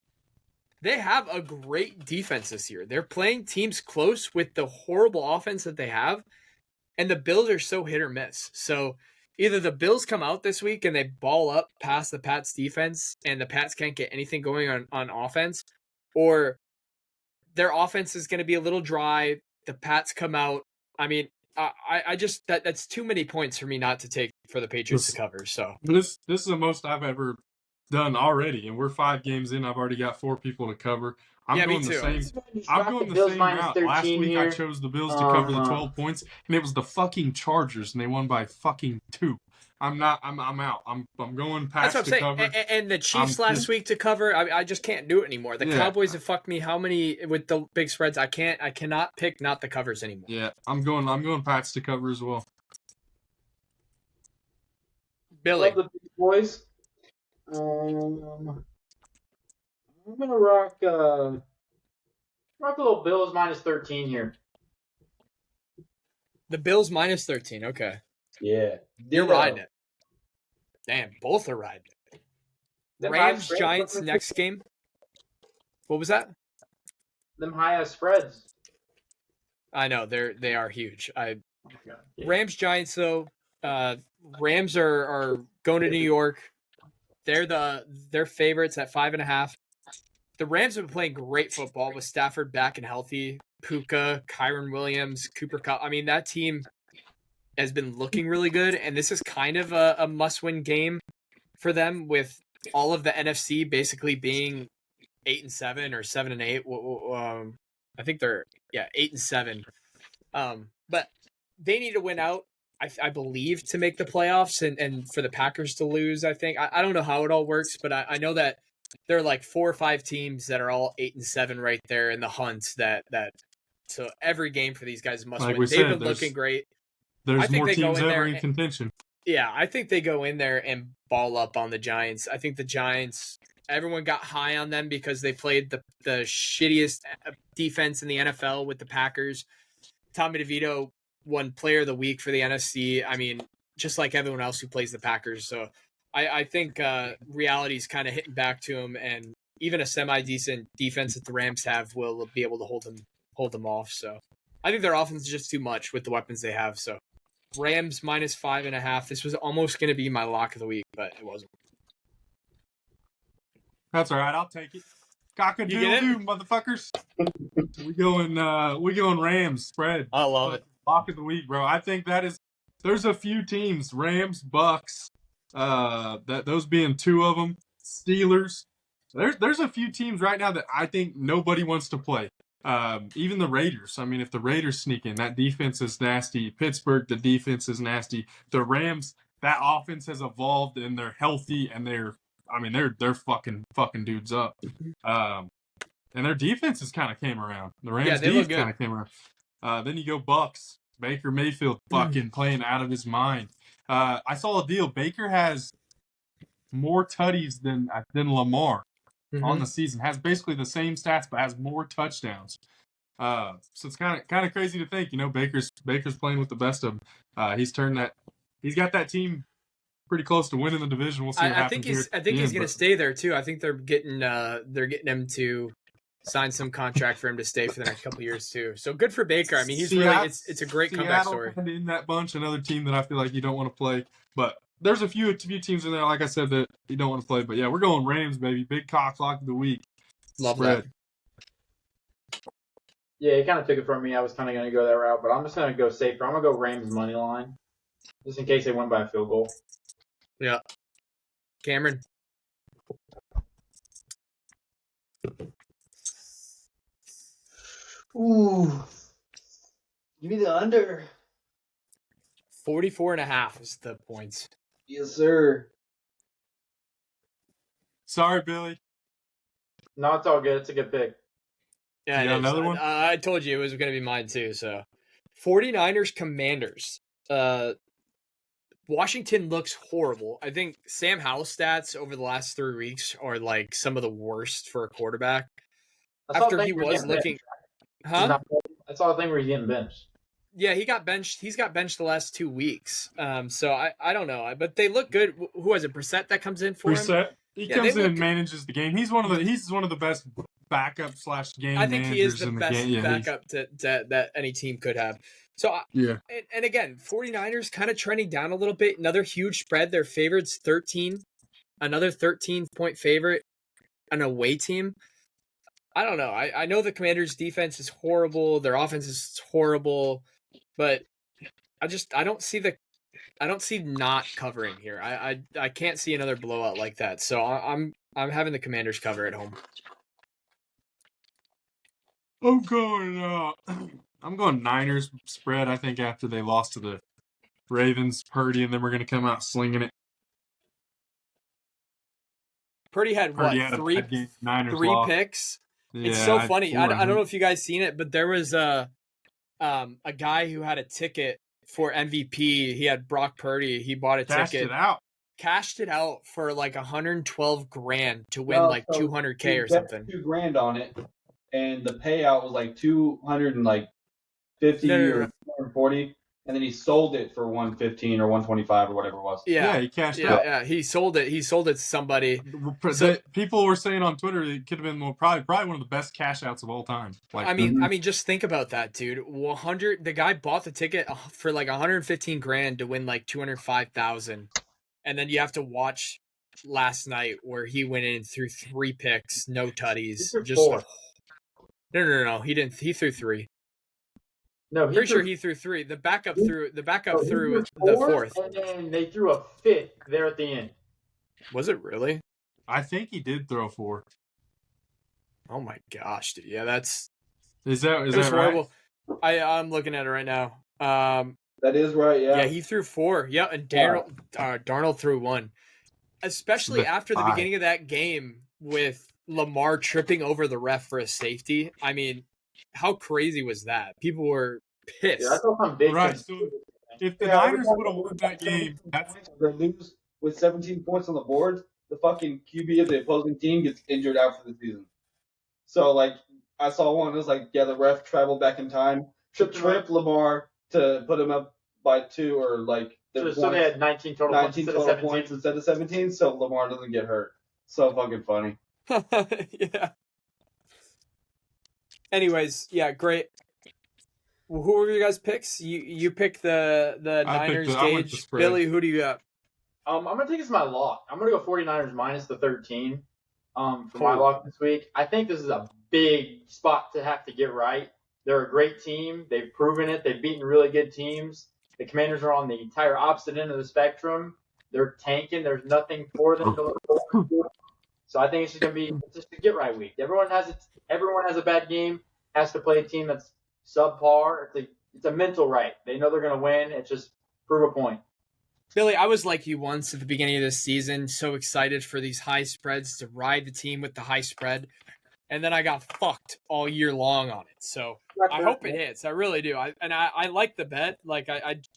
A: They have a great defense this year. They're playing teams close with the horrible offense that they have, and the Bills are so hit or miss. So either the Bills come out this week and they ball up past the Pats defense and the Pats can't get anything going on offense, or their offense is going to be a little dry. The Pats come out. I mean, I just that's too many points for me not to take for the Patriots to cover. So
B: this is the most I've ever done already, and we're 5 games in. I've already got 4 people to cover. I'm going the same. I'm going the same route. Last week I chose the Bills to cover the 12 points, and it was the fucking Chargers, and they won by fucking 2. I'm out. I'm going Pats
A: that's what I'm
B: to
A: saying.
B: cover.
A: And the Chiefs last week to cover. I just can't do it anymore. The Cowboys have fucked me. How many with the big spreads? I cannot pick not the covers anymore.
B: Yeah, I'm going Pats to cover as well.
A: Billy,
D: love the big boys. I'm gonna rock a little Bills minus 13 here.
A: the Bills minus 13. Okay,
D: Yeah,
A: you're riding it. Damn, both are riding it. Rams Giants next game. What was that?
D: Them high ass spreads.
A: I know they are huge. Rams Giants though. Rams are going to New York. They're favorites at 5.5. The Rams have been playing great football with Stafford back and healthy. Puka, Kyron Williams, Cooper Kupp. I mean, that team has been looking really good, and this is kind of a must-win game for them with all of the NFC basically being 8-7 or 7-8. I think they're 8-7. But they need to win out, I believe, to make the playoffs and for the Packers to lose. I think I don't know how it all works, but I know that there are like 4 or 5 teams that are all 8-7 right there in the hunt. So every game for these guys must win. They've been looking great.
B: There's more teams ever in contention.
A: Yeah, I think they go in there and ball up on the Giants. I think the Giants, everyone got high on them because they played the shittiest defense in the NFL with the Packers. Tommy DeVito won Player of the Week for the NFC. I mean, just like everyone else who plays the Packers. So I think reality's kind of hitting back to him, and even a semi-decent defense that the Rams have will be able to hold them off. So I think their offense is just too much with the weapons they have. So Rams minus 5.5. This was almost going to be my lock of the week, but it wasn't.
B: That's all right. I'll take it. Cock-a-doodle-doo, motherfuckers. we going Rams spread.
A: I love it.
B: Lock of the week, bro. I think there's a few teams, Rams, Bucks, that those being 2 of them, Steelers. There's a few teams right now that I think nobody wants to play. Even the Raiders. I mean, if the Raiders sneak in, that defense is nasty. Pittsburgh, the defense is nasty. The Rams, that offense has evolved and they're healthy and they're fucking dudes up. And their defenses kind of came around. The Rams defense kind of came around. Then you go Bucks. Baker Mayfield fucking playing out of his mind. I saw a deal. Baker has more tutties than Lamar on the season. Has basically the same stats, but has more touchdowns. So it's kind of crazy to think. You know, Baker's playing with the best of them. He's got that team pretty close to winning the division. We'll see what happens.
A: I think he's going to stay there too. I think they're getting him to sign some contract for him to stay for the next couple of years too. So good for Baker. I mean, he's it's a great comeback story.
B: In that bunch, another team that I feel like you don't want to play, but there's a few teams in there, like I said, that you don't want to play. But yeah, we're going Rams, baby. Big cock lock of the week.
A: Love that.
D: Yeah, he kind of took it from me. I was kind of going to go that route, but I'm just going to go safer. I'm going to go Rams money line, just in case they win by a field goal.
A: Yeah. Cameron.
D: Ooh. Give me the under.
A: 44.5 is the points.
D: Yes, sir.
B: Sorry, Billy.
D: No, it's all good. It's a good pick.
A: Yeah,
B: another one?
A: I told you it was going to be mine too. So 49ers Commanders. Washington looks horrible. I think Sam Howell's stats over the last 3 weeks are like some of the worst for a quarterback. After he was looking... Huh?
D: I saw a thing where he's getting benched.
A: Yeah, he got benched. He's got benched the last 2 weeks. So I don't know, but they look good. Who was it? Brissett that comes in for him?
B: He comes in and manages the game. He's one of the best backup / game.
A: I think he is the best
B: game.
A: backup that any team could have. So
B: yeah,
A: and again, 49ers kind of trending down a little bit. Another huge spread. Their favorites 13, another 13-point favorite, an away team. I don't know. I know the Commanders' defense is horrible. Their offense is horrible, but I don't see not covering here. I can't see another blowout like that. So I'm having the Commanders cover at home.
B: I'm going Niners spread. I think after they lost to the Ravens, Purdy, and then we're going to come out slinging it.
A: Purdy had
B: Purdy
A: what?
B: had a bad game. Niners
A: three
B: lost.
A: picks.
B: Yeah,
A: It's so funny. I don't know
B: know.
A: if you guys seen it, but there was a guy who had a ticket for MVP. He had Brock Purdy. He bought a ticket. Cashed it out for like 112 grand to win like 200K or something.
C: $2,000 on it, and the payout was like 250 or 240, and then he sold it for 115 or 125 or whatever it was.
B: Yeah, he cashed out.
A: Yeah, he sold it. He sold it to somebody.
B: People were saying on Twitter it could have been probably one of the best cash outs of all time.
A: Like, I mean, just think about that, dude. The guy bought the ticket for like 115 grand to win like 205,000, and then you have to watch last night where he went in and threw 3 picks, no tutties. No. He didn't. He threw 3.
D: No,
A: pretty sure he threw 3. The backup threw the 4th,
D: and then they threw a 5th there at the end.
A: Was it really?
B: I think he did throw 4.
A: Oh my gosh, dude! Yeah, that's
B: is that horrible.
A: Right? I'm looking at it right now.
C: That is right. Yeah.
A: Yeah, he threw 4. Yeah, and Darnold threw 1. Especially after the beginning of that game with Lamar tripping over the ref for a safety. I mean, how crazy was that? People were pissed.
D: Yeah,
B: right. So if the Niners would have won that game,
C: they lose with 17 points on the board, the fucking QB of the opposing team gets injured out for the season. So, like, I saw one. It was like, the ref traveled back in time to trip Lamar to put him up by 2 or like.
D: So they had 19 total
C: points instead of 17, so Lamar doesn't get hurt. So fucking funny.
A: Yeah. Anyways, yeah, great. Well, who were your guys' picks? You picked the Niners, Gage. Billy, who do you got?
D: I'm going to take this as my lock. I'm going to go 49ers minus the 13 for my lock this week. I think this is a big spot to have to get right. They're a great team. They've proven it. They've beaten really good teams. The Commanders are on the entire opposite end of the spectrum. They're tanking. There's nothing for them to look forward to. So I think it's just going to be just a get-right week. Everyone has a bad game, has to play a team that's subpar. It's a mental right. They know they're going to win. It's just prove a point.
A: Billy, I was like you once at the beginning of this season, so excited for these high spreads to ride the team with the high spread. And then I got fucked all year long on it. So I hope it hits. I really do. I like the bet. Like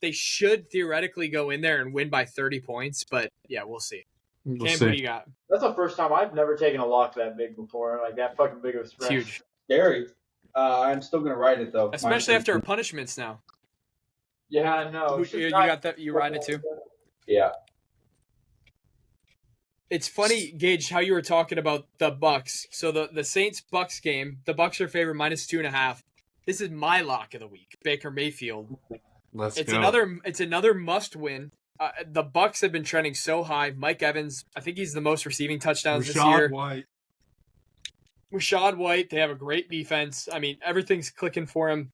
A: they should theoretically go in there and win by 30 points. But yeah, we'll see. Cam, who do you got?
D: That's the first time I've never taken a lock that big before. Like that fucking big of a spread.
A: It's huge.
C: Scary. I'm still gonna ride it though.
A: Especially after our punishments now.
D: Yeah, I know.
A: You got that? You ride it too?
C: Yeah.
A: It's funny, Gage, how you were talking about the Bucks. So the Saints-Bucks game, the Bucks are favored -2.5. This is my lock of the week, Baker Mayfield.
B: Let's go.
A: It's another must win. The Bucks have been trending so high. Mike Evans, I think he's the most receiving touchdowns this year. Rashad White, they have a great defense. I mean, everything's clicking for him.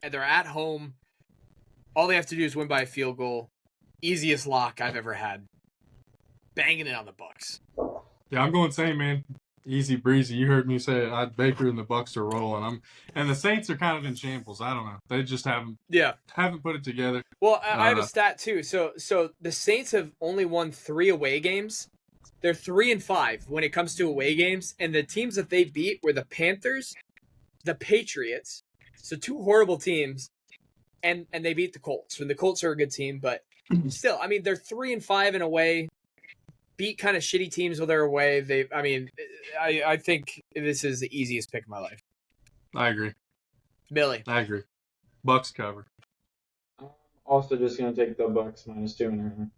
A: And they're at home. All they have to do is win by a field goal. Easiest lock I've ever had. Banging it on the Bucks.
B: Yeah, I'm going same, man. Easy breezy. You heard me say it. Baker and the Bucks are rolling. And the Saints are kind of in shambles. I don't know. They just haven't put it together.
A: Well, I have a stat too. So the Saints have only won 3 away games. They're 3-5 when it comes to away games, and the teams that they beat were the Panthers, the Patriots. So 2 horrible teams, and they beat the Colts. And the Colts are a good team, but still, I mean, they're 3-5 in away. Beat kind of shitty teams with their away. I think this is the easiest pick of my life.
B: I agree.
A: Billy.
B: I agree. Bucks cover.
D: I'm also just going to take the Bucks -2.5.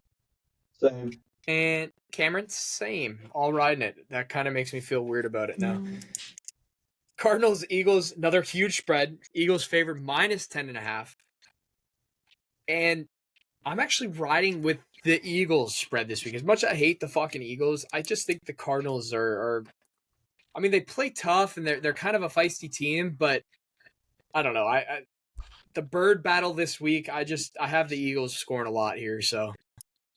C: Same.
A: And Cameron, same. All riding it. That kind of makes me feel weird about it now. Cardinals, Eagles, another huge spread. Eagles favored -10.5. And I'm actually riding with the Eagles spread this week. As much as I hate the fucking Eagles, I just think the Cardinals are I mean, they play tough and they're kind of a feisty team, but I don't know. The bird battle this week, I have the Eagles scoring a lot here. So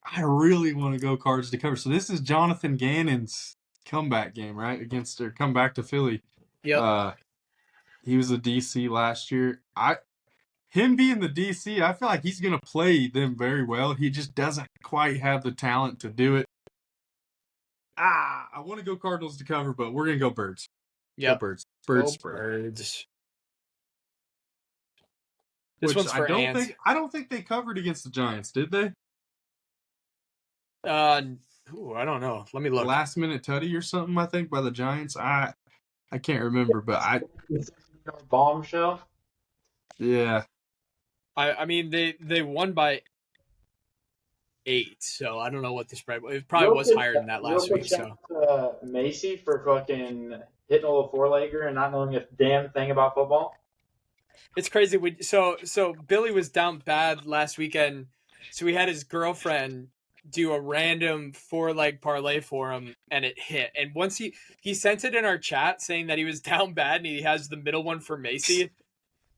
B: I really want to go Cards to cover. So this is Jonathan Gannon's comeback game, right? Against or comeback to Philly.
A: yep.
B: He was a DC last year. Him being the DC, I feel like he's gonna play them very well. He just doesn't quite have the talent to do it. I want to go Cardinals to cover, but we're gonna go Birds.
A: Yep.
B: Go Birds. Birds spread.
A: Birds. This
B: Which
A: one's for Ant.
B: I don't think they covered against the Giants, did they?
A: I don't know. Let me look.
B: Last minute tutty or something, I think, by the Giants. I can't remember, but
D: bombshell.
B: Yeah.
A: I mean they won by 8, so I don't know what the spread was. It probably was higher than that last week. So
D: Macy for fucking hitting a little 4-legger and not knowing a damn thing about football.
A: It's crazy. So Billy was down bad last weekend, so he had his girlfriend do a random 4-leg parlay for him, and it hit. And once he sent it in our chat saying that he was down bad, and he has the middle one for Macy.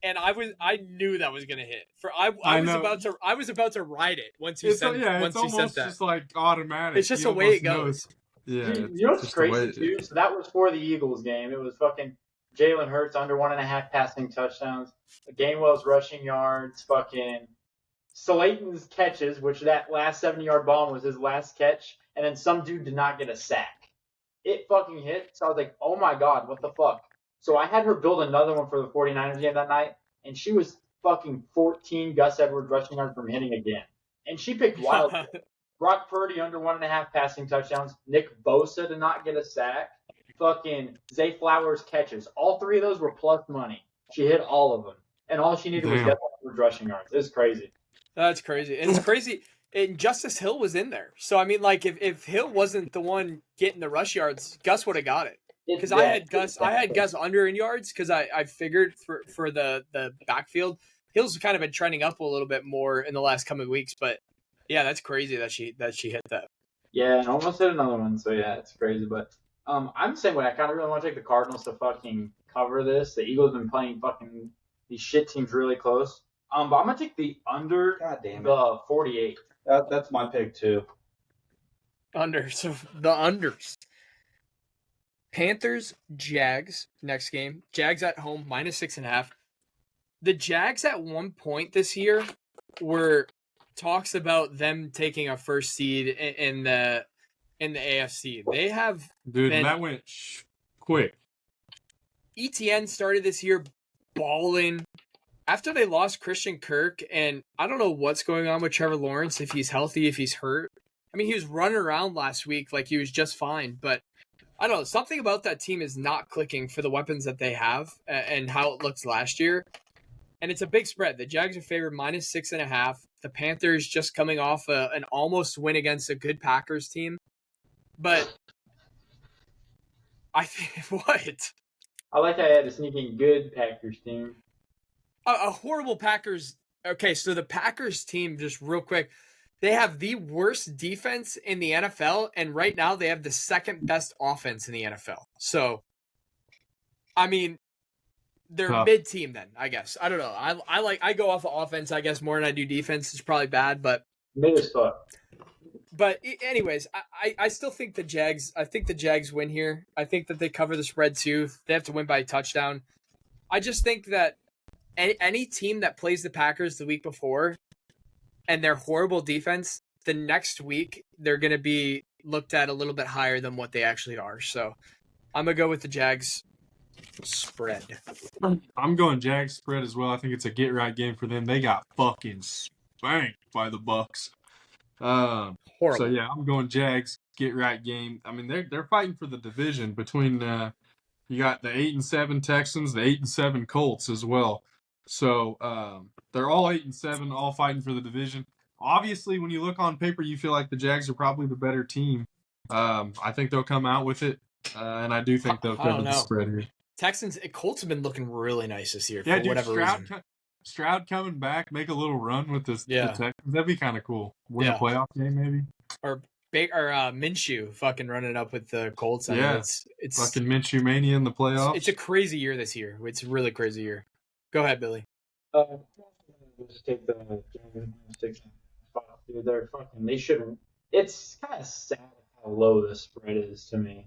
A: And I knew that was gonna hit. I was about to ride it once he sent that.
B: It's almost just like automatic.
A: It's just the way it goes.
B: Yeah.
D: You know what's crazy too? So that was for the Eagles game. It was fucking Jalen Hurts under 1.5 passing touchdowns. Gainwell's rushing yards. Fucking Slayton's catches, which that last 70-yard bomb was his last catch, and then some dude did not get a sack. It fucking hit. So I was like, oh my god, what the fuck? So I had her build another one for the 49ers game that night, and she was fucking 14 Gus Edwards rushing yards from hitting again. And she picked wild. Brock Purdy under 1.5 passing touchdowns. Nick Bosa did not get a sack. Fucking Zay Flowers catches. All 3 of those were plus money. She hit all of them. And all she needed was Gus Edwards rushing yards. It was crazy.
A: That's crazy. And it's crazy. And Justice Hill was in there. So, I mean, like, if Hill wasn't the one getting the rush yards, Gus would have got it. Because I had Gus under in yards because I figured for the backfield. Hill's kind of been trending up a little bit more in the last coming weeks, but yeah, that's crazy that she hit that.
D: Yeah, and almost hit another one, so yeah, it's crazy. But I'm the same way. I kind of really want to take the Cardinals to fucking cover this. The Eagles have been playing fucking these shit teams really close. But I'm gonna take the under the 48.
C: That's my pick too.
A: Under, so the unders. Panthers, Jags, next game. Jags at home, -6.5. The Jags at one point this year were talks about them taking a first seed in the AFC. They have
B: and that went quick.
A: ETN started this year balling after they lost Christian Kirk, and I don't know what's going on with Trevor Lawrence, if he's healthy, if he's hurt. I mean, he was running around last week like he was just fine, but I don't know. Something about that team is not clicking for the weapons that they have and how it looked last year. And it's a big spread. The Jags are favored -6.5. The Panthers just coming off an almost win against a good Packers team. But I think what?
D: I like how I had a sneaking good Packers team.
A: A horrible Packers. Okay, so the Packers team, just real quick, they have the worst defense in the NFL, and right now they have the second best offense in the NFL. So, I mean, they're mid-team then, I guess. I don't know. I go off of offense, I guess, more than I do defense. It's probably bad, but
D: mid as fuck.
A: But anyways, I still think the Jags. I think the Jags win here. I think that they cover the spread too. They have to win by a touchdown. I just think that any team that plays the Packers the week before and their horrible defense, the next week they're going to be looked at a little bit higher than what they actually are. So I'm going to go with the Jags spread.
B: I'm going Jags spread as well. I think it's a get-right game for them. They got fucking spanked by the Bucs.
A: Horrible.
B: So, yeah, I'm going Jags get-right game. I mean, they're fighting for the division between you got the 8-7 Texans, the 8-7 Colts as well. So they're all 8-7, all fighting for the division. Obviously, when you look on paper, you feel like the Jags are probably the better team. I think they'll come out with it, and I do think they'll cover the spread here.
A: Colts have been looking really nice this year for whatever reason.
B: Stroud coming back, make a little run with the Texans. That'd be kind of cool. Win a playoff game, maybe.
A: Or Minshew fucking running up with the Colts. I mean, it's
B: fucking Minshew mania in the playoffs.
A: It's a crazy year this year. It's a really crazy year. Go ahead, Billy.
D: Just take the dude. They're fucking. They shouldn't. It's kind of sad how low the spread is to me.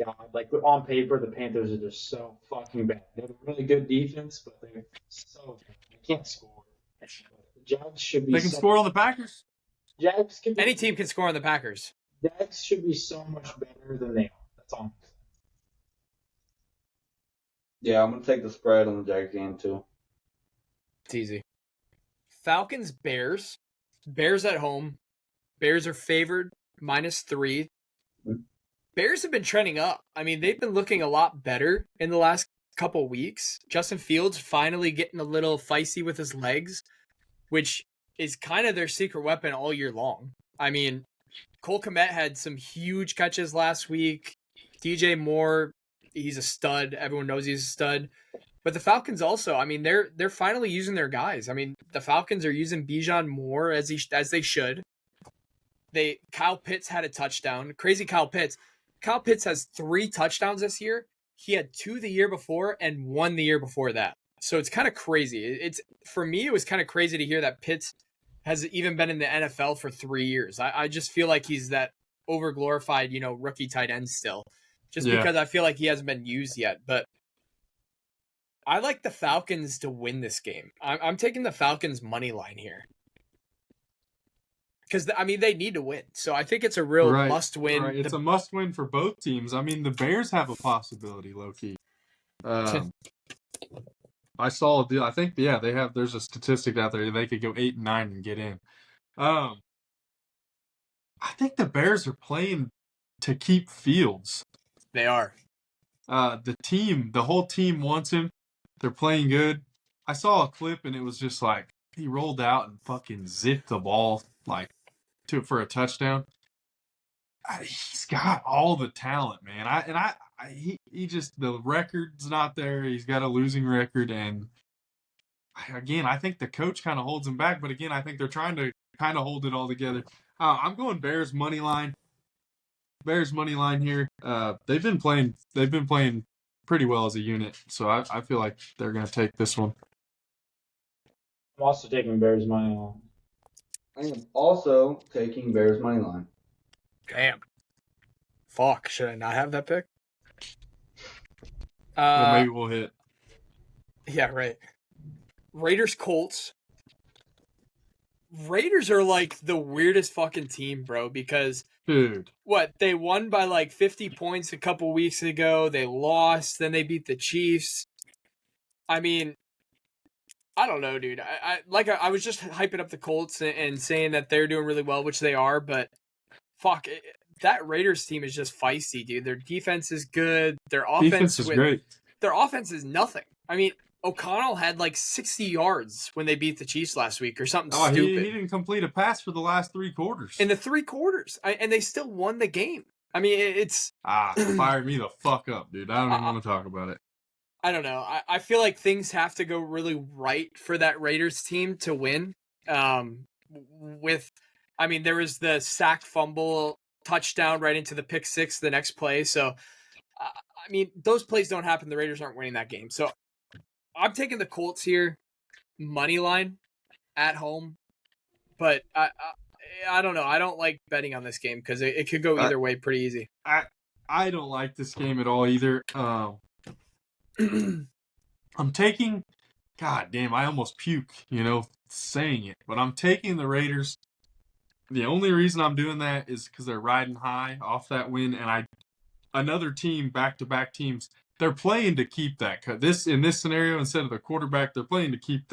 D: God, like on paper, the Panthers are just so fucking bad. They have a really good defense, but they're so bad. They can't score. The Jags should be.
B: They can score on the Packers.
D: Jags can.
A: Any team can score on the Packers.
D: Jags should be so much better than they are. That's all.
C: Yeah, I'm gonna take the spread on the Jags game too.
A: It's easy. Falcons, Bears. Bears at home. Bears are favored -3. Bears have been trending up. I mean, they've been looking a lot better in the last couple weeks. Justin Fields finally getting a little feisty with his legs, which is kind of their secret weapon all year long. I mean, Cole Kmet had some huge catches last week. DJ Moore, he's a stud. Everyone knows he's a stud. But the Falcons also, I mean, they're finally using their guys. I mean, the Falcons are using Bijan more as they should. Kyle Pitts had a touchdown. Crazy Kyle Pitts. Kyle Pitts has 3 touchdowns this year. He had 2 the year before and 1 the year before that. So it's kind of crazy. For me, it was kind of crazy to hear that Pitts has even been in the NFL for 3 years. I just feel like he's that overglorified, rookie tight end still. Because I feel like he hasn't been used yet. But I like the Falcons to win this game. I'm taking the Falcons money line here. Because, I mean, they need to win. So I think it's a real must-win.
B: Right. It's a must-win for both teams. I mean, the Bears have a possibility, low-key. I saw a deal. I think, there's a statistic out there. They could go 8-9 and get in. I think the Bears are playing to keep Fields.
A: They are.
B: The whole team wants him. They're playing good. I saw a clip, and it was just like, he rolled out and fucking zipped the ball, for a touchdown. He's got all the talent, man. He just, the record's not there. He's got a losing record, and again, I think the coach kind of holds him back. But again, I think they're trying to kind of hold it all together. I'm going Bears money line. Bears money line here. They've been playing pretty well as a unit, so I feel like they're going to take this one.
D: I'm also taking Bears money line.
C: I am also taking Bears money line.
A: Damn. Fuck. Should I not have that pick?
B: Well, maybe we'll hit.
A: Yeah, right. Raiders, Colts. Raiders are like the weirdest fucking team, bro, because
B: dude,
A: they won by 50 points a couple weeks ago. They lost, then they beat the Chiefs. I mean, I don't know, dude. I was just hyping up the Colts and saying that they're doing really well, which they are, but fuck, that Raiders team is just feisty, dude. Their defense is good. Their offense
B: is great.
A: Their offense is nothing. I mean, O'Connell had 60 yards when they beat the Chiefs last week or something stupid.
B: He didn't complete a pass for the last 3 quarters.
A: In the 3 quarters. And they still won the game. I mean, it's...
B: fire me the fuck up, dude. I don't even want to talk about it.
A: I don't know. I feel like things have to go really right for that Raiders team to win. There was the sack fumble touchdown right into the pick 6 the next play. So, those plays don't happen. The Raiders aren't winning that game. So, I'm taking the Colts here, money line, at home. But I don't know. I don't like betting on this game because it could go either way pretty easy.
B: I don't like this game at all either. I'm taking, god damn, I almost puke, saying it, but I'm taking the Raiders. The only reason I'm doing that is because they're riding high off that win, and another team, back-to-back teams, they're playing to keep that. In this scenario, instead of the quarterback, they're playing to keep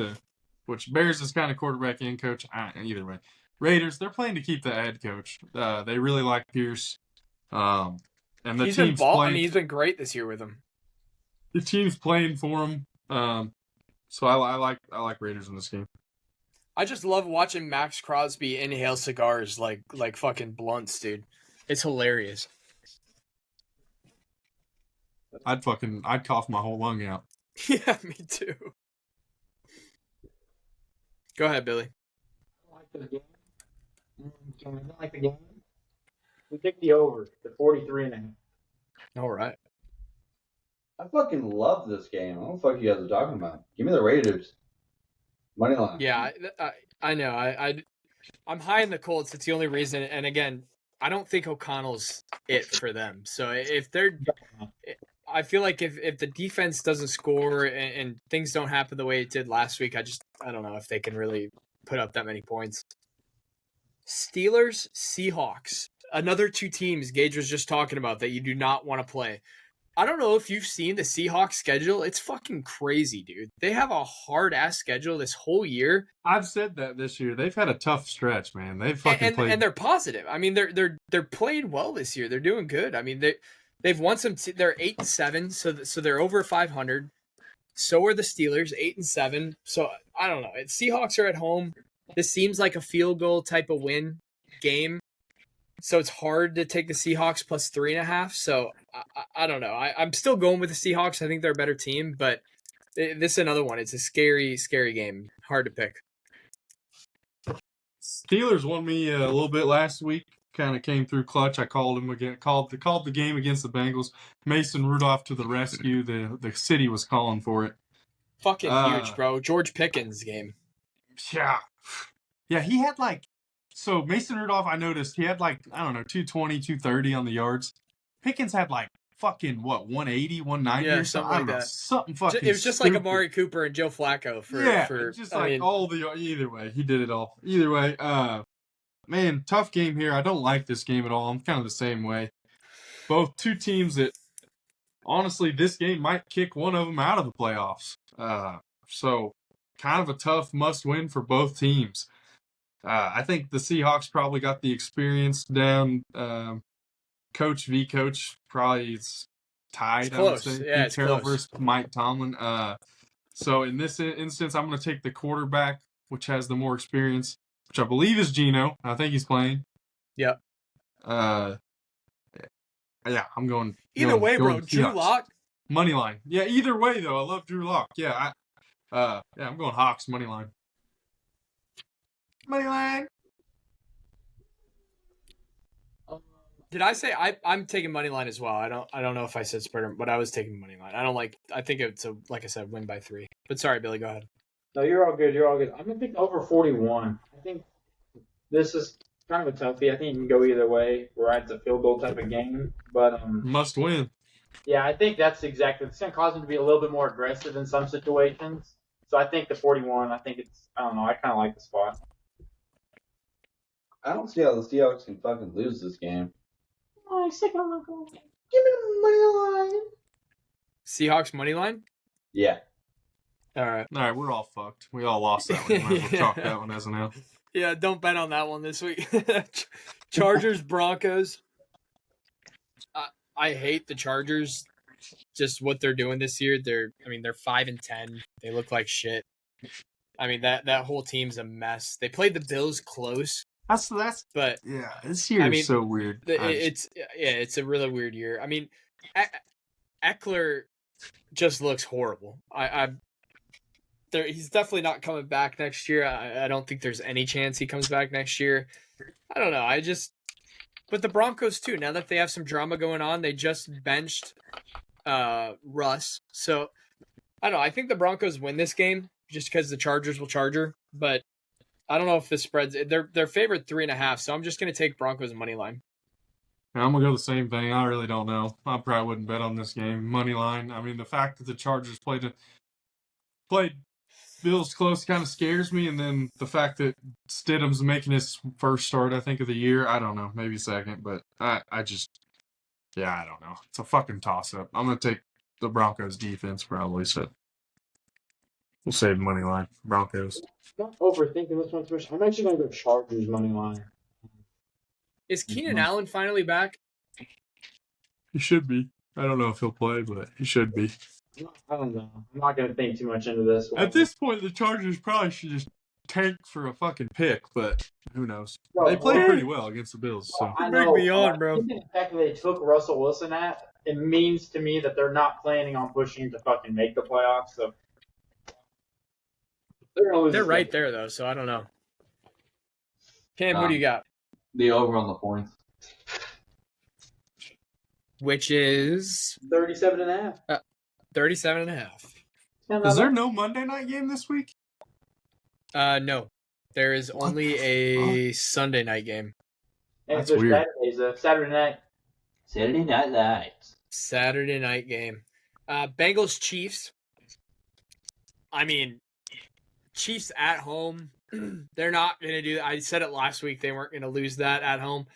B: which Bears is kind of quarterback and coach. Either way, Raiders, they're playing to keep the head coach. They really like Pierce, and the team's playing.
A: He's been great this year with him.
B: The team's playing for him, so I like Raiders in this game.
A: I just love watching Max Crosby inhale cigars like fucking blunts, dude. It's hilarious.
B: I'd cough my whole lung out.
A: Yeah, me too. Go ahead, Billy.
D: I like this game. I don't like the game. We picked the over, the 43.5.
A: All right.
C: I fucking love this game. I don't know what the fuck you guys are talking about. Give me the Raiders. Money line.
A: Yeah, I know. I'm high in the Colts. It's the only reason. And again, I don't think O'Connell's it for them. So if they're, I feel like if the defense doesn't score and things don't happen the way it did last week, I don't know if they can really put up that many points. Steelers, Seahawks, another two teams Gage was just talking about that you do not want to play. I don't know if you've seen the Seahawks schedule. It's fucking crazy, dude. They have a hard ass schedule this whole year.
B: I've said that this year. They've had a tough stretch, man. They've fucking played,
A: and they're positive. I mean, they're playing well this year. They're doing good. I mean, they've won some. They're 8-7, so they're over 500. So are the Steelers, 8-7. So I don't know. Seahawks are at home. This seems like a field goal type of win game. So it's hard to take the Seahawks plus 3.5. So I don't know. I'm still going with the Seahawks. I think they're a better team, but this is another one. It's a scary, scary game. Hard to pick.
B: Steelers won me a little bit last week. Kind of came through clutch. I called him again. Called the game against the Bengals. Mason Rudolph to the rescue. The city was calling for it.
A: Fucking huge, bro. George Pickens game.
B: Yeah, he had like. So Mason Rudolph, I noticed he had like, I don't know, 220, 230 on the yards. Pickens had like fucking, 180, 190
A: Yeah,
B: or
A: something
B: something.
A: like that.
B: Something fucking
A: It was just
B: stupid.
A: like Amari Cooper and Joe Flacco
B: Either way. He did it all. Either way, man, tough game here. I don't like this game at all. I'm kind of the same way. Both two teams that, honestly, this game might kick one of them out of the playoffs. So kind of a tough must-win for both teams. I think the Seahawks probably got the experience down. Coach v. Coach probably is tied.
A: It's close.
B: I would say.
A: Yeah, it's
B: Carroll
A: close.
B: versus Mike Tomlin. So in this instance, I'm going to take the quarterback, which has the more experience, which I believe is Geno. I think he's playing.
A: Yep.
B: Yeah, I'm going.
A: Either way, bro. Drew Lock.
B: Money line. Yeah, either way though, I love Drew Lock. Yeah, I'm going Hawks money line. Money line.
A: Did I say I'm taking money line as well? I don't know if I said spread, but I was taking money line. I think it's like I said, win by 3. But sorry, Billy, go ahead.
D: No, you're all good. You're all good. I'm gonna pick over 41. I think this is kind of a toughie. I think you can go either way. Where it's a field goal type of game, but
B: must win.
D: Yeah, I think that's exactly. It's gonna cause them to be a little bit more aggressive in some situations. So I think the 41. I think it's. I don't know. I kind of like the spot.
C: I don't see how the Seahawks can fucking lose this game.
D: Oh, sick on my goal. Give me the money line.
A: Seahawks money line?
C: Yeah.
A: All right,
B: we're all fucked. We all lost that one. Might as well chalk that one as an L.
A: Yeah, don't bet on that one this week. Chargers, Broncos. I hate the Chargers. Just what they're doing this year. They're 5-10. They look like shit. I mean that whole team's a mess. They played the Bills close.
B: But yeah, this year is so weird.
A: It's a really weird year. I mean, Eckler just looks horrible. He's definitely not coming back next year. I don't think there's any chance he comes back next year. I don't know. But the Broncos too. Now that they have some drama going on, they just benched Russ. So I don't know. I think the Broncos win this game just because the Chargers will charger, but I don't know if the spreads. They're favored 3.5, so I'm just going to take Broncos money line.
B: I'm going to go the same thing. I really don't know. I probably wouldn't bet on this game. Money line. I mean, the fact that the Chargers played Bills close kind of scares me, and then the fact that Stidham's making his first start, I think, of the year. I don't know. Maybe second, but I don't know. It's a fucking toss-up. I'm going to take the Broncos defense probably, so we'll save money line. Broncos.
D: Not overthinking this one too much. I'm actually going to go Chargers money line.
A: Is Keenan Allen finally back?
B: He should be. I don't know if he'll play, but he should be.
D: I don't know. I'm not going to think too much into this one.
B: At this point, the Chargers probably should just tank for a fucking pick, but who knows? They played pretty well against the Bills. So.
D: I know.
A: Bring me on, bro.
D: The fact that they took Russell Wilson it means to me that they're not planning on pushing him to fucking make the playoffs. So
A: they're right there, though, so I don't know. Cam, what do you got?
C: The over on the points.
A: Which is
D: 37.5.
A: 37.5.
B: Is there no Monday night game this week?
A: No. There is only a Sunday night game.
D: And
B: That's
D: there's
B: weird.
D: Saturdays, Saturday night.
C: Saturday Night Lights.
A: Saturday night game. Bengals Chiefs. I mean, Chiefs at home. They're not going to do that. I said it last week. They weren't going to lose that at home.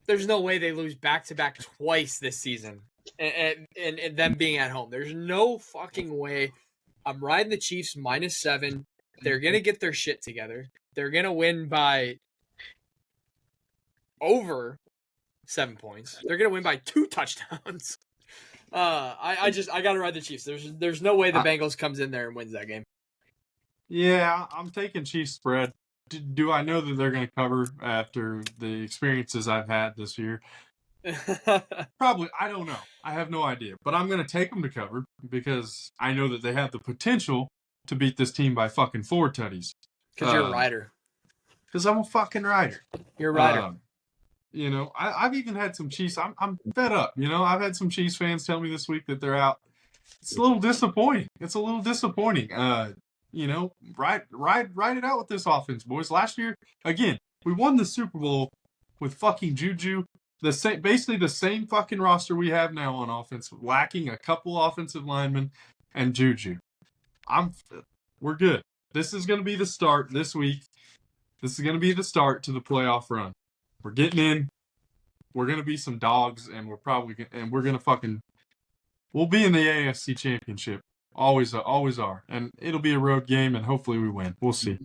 A: There's no way they lose back-to-back twice this season. And them being at home. There's no fucking way. I'm riding the Chiefs -7. They're going to get their shit together. They're going to win by over 7 points. They're going to win by 2 touchdowns. I got to ride the Chiefs. There's no way the Bengals comes in there and wins that game.
B: Yeah, I'm taking Chiefs spread. Do I know that they're going to cover after the experiences I've had this year? Probably. I don't know. I have no idea. But I'm going to take them to cover because I know that they have the potential to beat this team by fucking 4 tutties.
A: Because you're a rider.
B: Because I'm a fucking rider.
A: You're a rider.
B: You know, I've even had some Chiefs. I'm fed up. You know, I've had some Chiefs fans tell me this week that they're out. It's a little disappointing. You know, ride it out with this offense, boys. Last year, again, we won the Super Bowl with fucking Juju. Basically the same fucking roster we have now on offense, lacking a couple offensive linemen and Juju. We're good. This is going to be the start this week. This is going to be the start to the playoff run. We're getting in. We're going to be some dogs, and we're going to fucking. We'll be in the AFC Championship. Always are. And it'll be a road game, and hopefully we win. We'll see.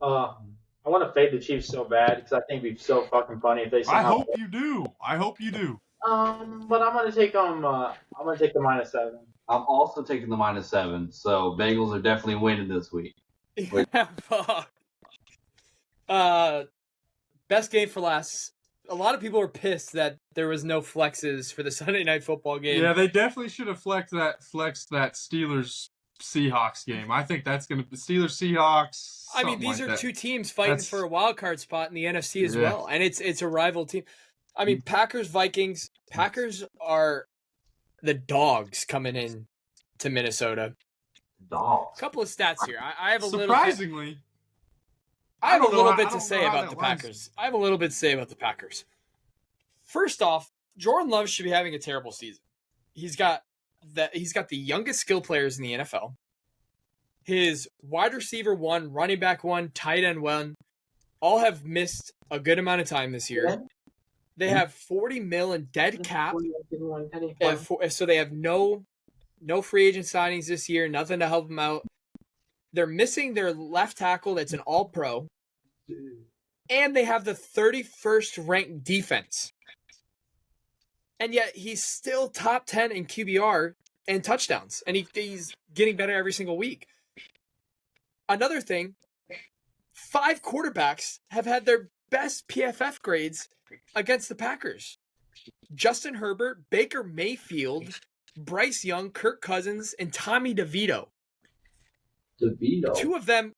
D: I want to fade the Chiefs so bad because I think it'd be so fucking funny if they somehow.
B: I hope you do.
D: But I'm gonna take them. I'm gonna take the -7.
C: I'm also taking the -7, so Bengals are definitely winning this week.
A: Yeah, fuck. Best game for last. A lot of people were pissed that there was no flexes for the Sunday Night Football game.
B: Yeah, they definitely should have flexed that Steelers Seahawks game. I think that's going to be Steelers Seahawks.
A: I mean, these are two teams fighting for a wild card spot in the NFC as well, and it's a rival team. I mean, Packers Vikings. Packers are the dogs coming in to Minnesota.
C: Dogs.
A: A couple of stats here. I have a
B: surprisingly.
A: I have a little bit to say about the Packers. I have a little bit to say about the Packers. First off, Jordan Love should be having a terrible season. He's got the youngest skill players in the NFL. His wide receiver 1, running back 1, tight end 1, all have missed a good amount of time this year. They have $40 million in dead cap, so they have no free agent signings this year. Nothing to help them out. They're missing their left tackle that's an all-pro. And they have the 31st ranked defense. And yet he's still top 10 in QBR and touchdowns. And he's getting better every single week. Another thing, 5 quarterbacks have had their best PFF grades against the Packers. Justin Herbert, Baker Mayfield, Bryce Young, Kirk Cousins, and Tommy DeVito. Two of them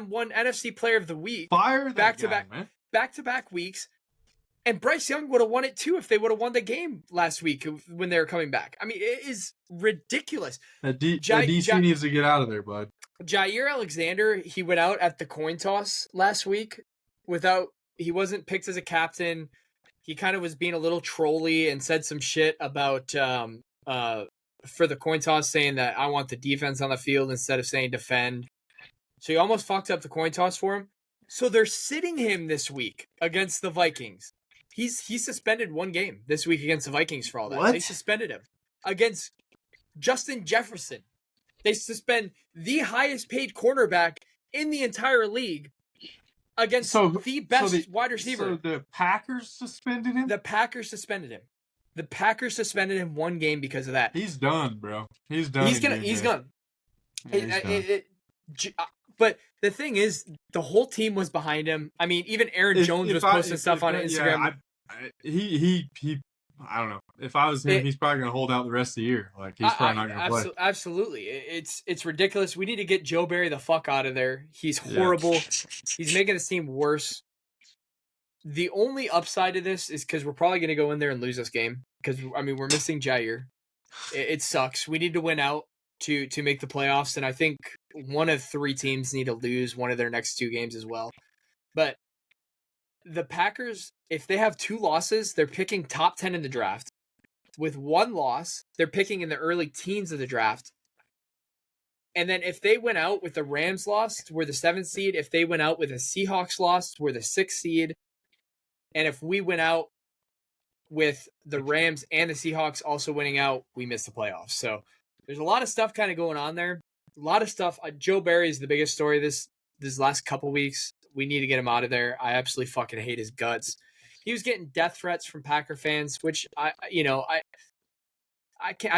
A: won NFC Player of the Week. Back-to-back weeks. And Bryce Young would have won it too if they would have won the game last week when they were coming back. I mean, it is ridiculous.
B: DC needs to get out of there, bud.
A: Jair Alexander, he went out at the coin toss last week he wasn't picked as a captain. He kind of was being a little trolly and said some shit about for the coin toss, saying that I want the defense on the field instead of saying defend. So he almost fucked up the coin toss for him. So they're sitting him this week against the Vikings. He's suspended 1 game this week against the Vikings for all that.
B: What?
A: They suspended him against Justin Jefferson. They suspend the highest paid cornerback in the entire league against the best wide receiver.
B: So the Packers suspended him?
A: The Packers suspended him. The Packers suspended him 1 game because of that.
B: He's done, bro. He's done.
A: He's gone. But the thing is, the whole team was behind him. I mean, even Aaron Jones was posting stuff on Instagram.
B: He I don't know. If I was him, he's probably going to hold out the rest of the year. Like, he's probably not going to play.
A: Absolutely. It's ridiculous. We need to get Joe Barry the fuck out of there. He's horrible. Yeah. He's making this team worse. The only upside to this is because we're probably going to go in there and lose this game. Because, I mean, we're missing Jair. It sucks. We need to win out to make the playoffs. And I think one of 3 teams need to lose one of their next 2 games as well. But the Packers, if they have 2 losses, they're picking top 10 in the draft. With 1 loss, they're picking in the early teens of the draft. And then if they went out with the Rams loss, we're the 7th seed. If they went out with a Seahawks loss, we're the 6th seed. And if we went out with the Rams and the Seahawks also winning out, we miss the playoffs. So there's a lot of stuff kind of going on there. A lot of stuff. Joe Barry is the biggest story this last couple weeks. We need to get him out of there. I absolutely fucking hate his guts. He was getting death threats from Packer fans, which I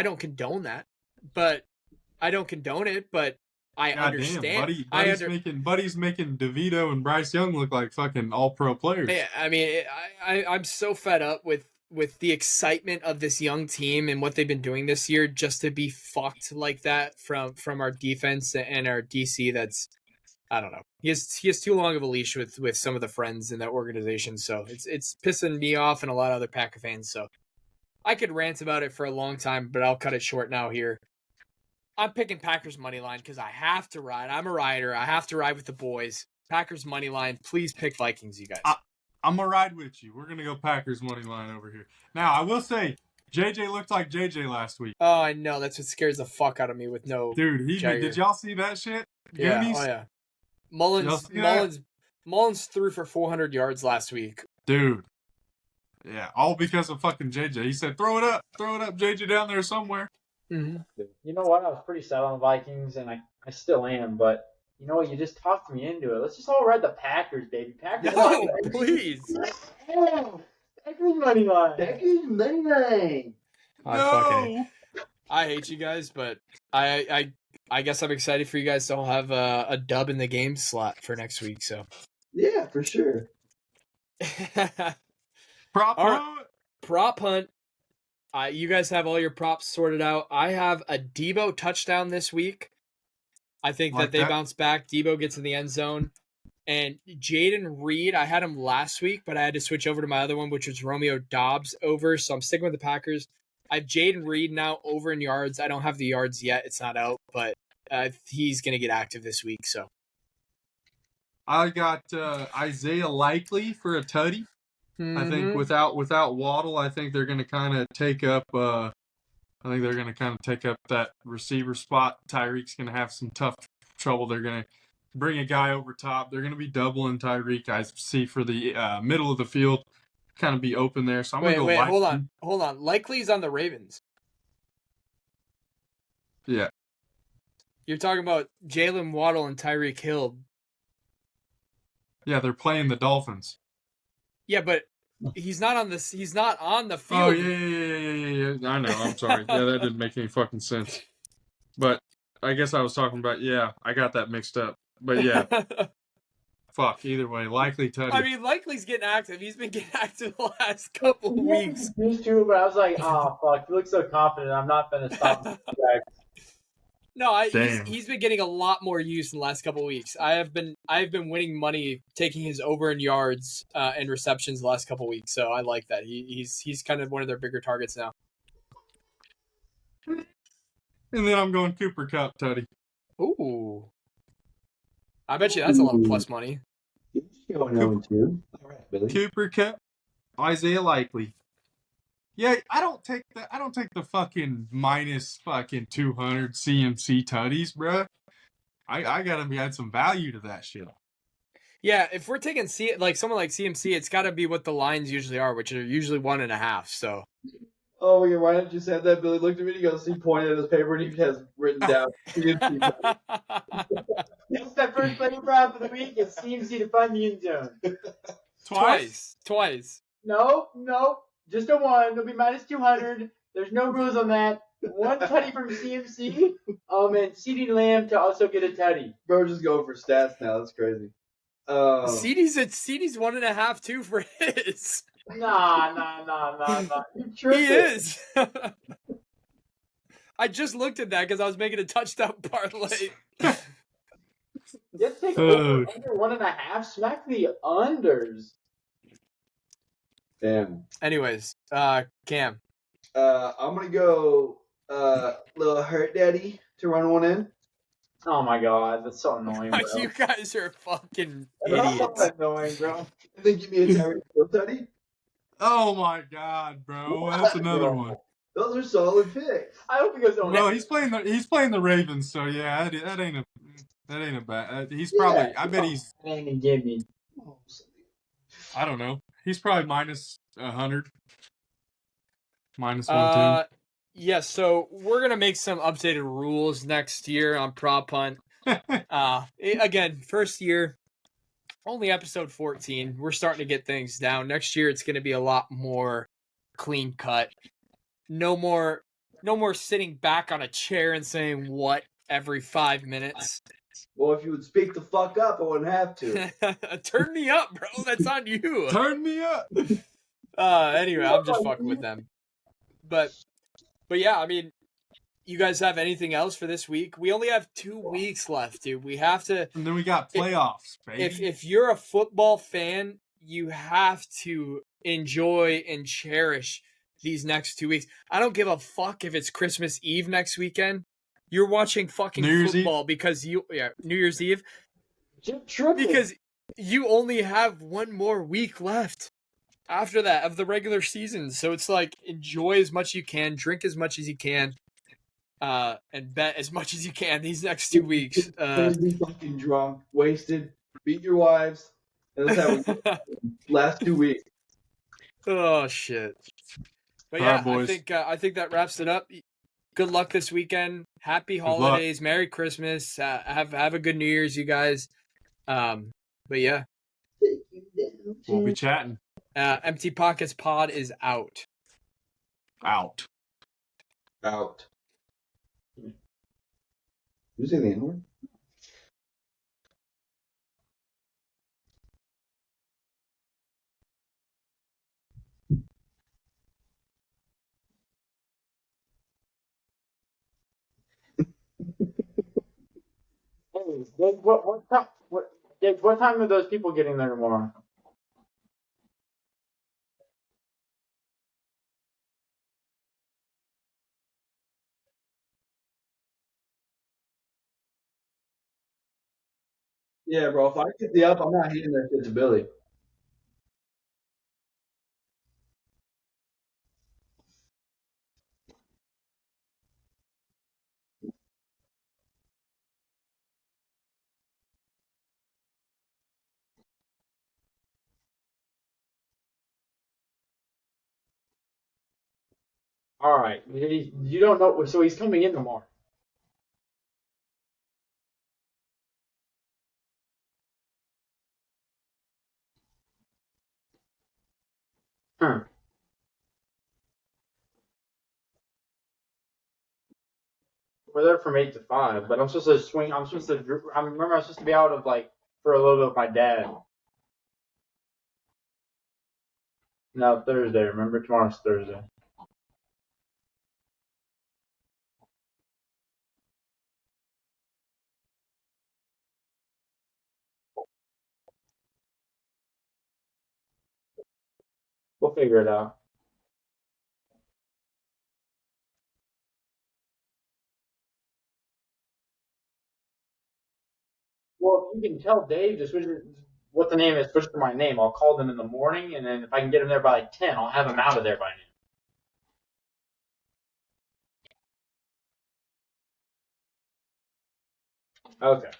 A: don't condone that, but I don't condone it. But I understand.
B: Buddy's making DeVito and Bryce Young look like fucking all-pro players.
A: Yeah, I mean, I'm so fed up with the excitement of this young team and what they've been doing this year, just to be fucked like that from our defense and our DC. That's, I don't know. He has too long of a leash with some of the friends in that organization, so it's pissing me off and a lot of other Packer fans. So I could rant about it for a long time, but I'll cut it short now here. I'm picking Packers money line because I have to ride. I'm a rider. I have to ride with the boys. Packers money line. Please pick Vikings, you guys.
B: I'm going to ride with you. We're going to go Packers money line over here. Now, I will say, JJ looked like JJ last week.
A: Oh, I know. That's what scares the fuck out of me with no
B: Dude, did y'all see that shit?
A: Yeah, Goonies? Oh yeah. Mullins threw for 400 yards last week.
B: Dude. Yeah, all because of fucking JJ. He said, throw it up, JJ down there somewhere.
D: Mm-hmm. You know what? I was pretty set on the Vikings, and I still am, but you know what? You just talked me into it. Let's just all ride the Packers, baby. Packers.
A: No, please.
D: Packers money line. Packers money line.
A: I hate you guys, but I guess I'm excited for you guys to all have a dub in the game slot for next week. So
C: yeah, for sure.
A: Prop hunt. You guys have all your props sorted out. I have a Debo touchdown this week. I think that they bounce back. Debo gets in the end zone. And Jaden Reed, I had him last week, but I had to switch over to my other one, which was Romeo Doubs over. So I'm sticking with the Packers. I have Jaden Reed now over in yards. I don't have the yards yet. It's not out, but he's going to get active this week. So
B: I got Isaiah Likely for a tutty. Mm-hmm. I think without Waddle, I think they're going to kind of take up. That receiver spot. Tyreek's going to have some tough trouble. They're going to bring a guy over top. They're going to be doubling Tyreek. I see for the middle of the field, kind of be open there. So I'm going to go.
A: Wait, hold on. Likely's on the Ravens.
B: Yeah.
A: You're talking about Jalen Waddle and Tyreek Hill.
B: Yeah, they're playing the Dolphins.
A: Yeah, but he's not on the field.
B: Oh, yeah. I know. I'm sorry. Yeah, that didn't make any fucking sense. But I guess I was talking about, I got that mixed up. But yeah. Fuck, either way. Likely tutty.
A: I mean, Likely's getting active. He's been getting active the last couple of weeks.
D: Me too, but I was like, oh, fuck. You look so confident. I'm not going to stop him.
A: No, he's been getting a lot more use in the last couple of weeks. I've been winning money taking his over in yards and receptions the last couple of weeks, so I like that. He's kind of one of their bigger targets now.
B: And then I'm going Cooper Kupp, tutty.
A: Ooh, I bet you that's a lot of plus money.
B: Cooper Kupp, Isaiah Likely. Yeah, I don't take the fucking minus fucking 200 CMC tutties, bro. I gotta add some value to that shit.
A: Yeah, if we're taking someone like CMC, it's got to be what the lines usually are, which are usually 1.5. So.
C: Oh, yeah, why didn't you say that? Billy looked at me and he goes, he pointed at his paper and he has written down CMC.
D: That's the first player prop of the week. It's CMC to find the end zone.
A: Twice.
D: No. Just a one. It'll be minus 200. There's no rules on that. One tutty from CMC. And CeeDee Lamb to also get a tutty.
C: Bro, just going for stats now. That's crazy.
A: CeeDee's 1.5 too for his.
D: Nah. You're
A: He
D: tripping.
A: is. I just looked at that because I was making a touchdown parlay.
D: You have to take
B: Oh.
D: under 1.5. Smack the unders.
C: Damn.
A: Anyways, Cam.
C: I'm gonna go little hurt daddy to run one in.
D: Oh my god, that's so annoying, bro.
A: You guys are fucking
D: That's so
A: idiots.
D: annoying, bro.
C: Then give me a Tyreek Hill tutty.
B: Oh my God, bro. That's another one.
C: Those are solid picks.
D: I hope he goes on.
B: Well, he's playing the Ravens, so yeah, that ain't a bad. He's probably. I bet he's.
D: Ain't gonna give me.
B: I don't know. He's probably minus 100, minus 110.
A: Yeah, so we're gonna make some updated rules next year on prop hunt. Again, first year, only episode 14. We're starting to get things down. Next year, it's gonna be a lot more clean cut. No more sitting back on a chair and saying what every 5 minutes.
C: Well, if you would speak the fuck up, I wouldn't have to.
A: Turn me up, bro. That's on you.
B: Turn me up.
A: Anyway, I'm just fucking with them. But yeah, I mean, you guys have anything else for this week? We only have 2 weeks left, dude. We have to.
B: And then we got playoffs, baby.
A: If you're a football fan, you have to enjoy and cherish these next 2 weeks. I don't give a fuck if it's Christmas Eve next weekend. You're watching fucking football because New Year's Eve. Because you only have one more week left after that of the regular season. So it's like, enjoy as much as you can, drink as much as you can, and bet as much as you can these next 2 weeks.
C: Be fucking drunk, wasted, beat your wives, and that's how we last 2 weeks.
A: Oh shit! But
B: All
A: yeah,
B: right, boys.
A: I think that wraps it up. Good luck this weekend. Happy holidays. Merry Christmas. Have a good New Year's, you guys. But yeah,
B: We'll be chatting.
A: Empty Pockets Pod is out.
B: Out.
C: You say the N-word?
D: Hey, what time are those people getting there tomorrow?
C: Yeah, bro. If I get the up, I'm not hitting that shit to Billy.
D: All right, you don't know, so he's coming in tomorrow. We're there from 8 to 5, but I'm supposed to swing. I remember I was supposed to be out of for a little bit with my dad. No, Thursday. Remember, tomorrow's Thursday. We'll figure it out. Well, if you can tell Dave to switch what the name is, switch to my name. I'll call them in the morning, and then if I can get him there by 10, I'll have him out of there by noon. Okay.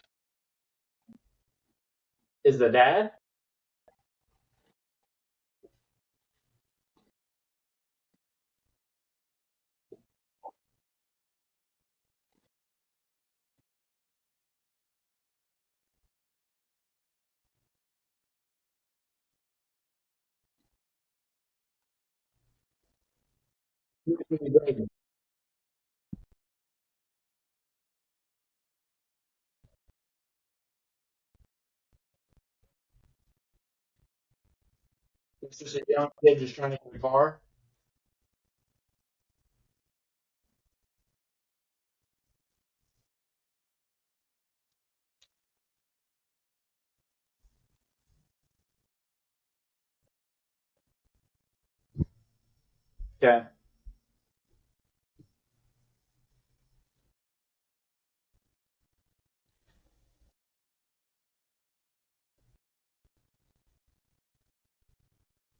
D: Is the dad? It's just a young kid just trying to get a car. Okay.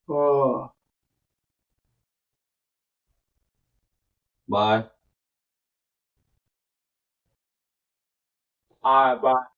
D: Oh.
C: Bye.
D: All right, bye.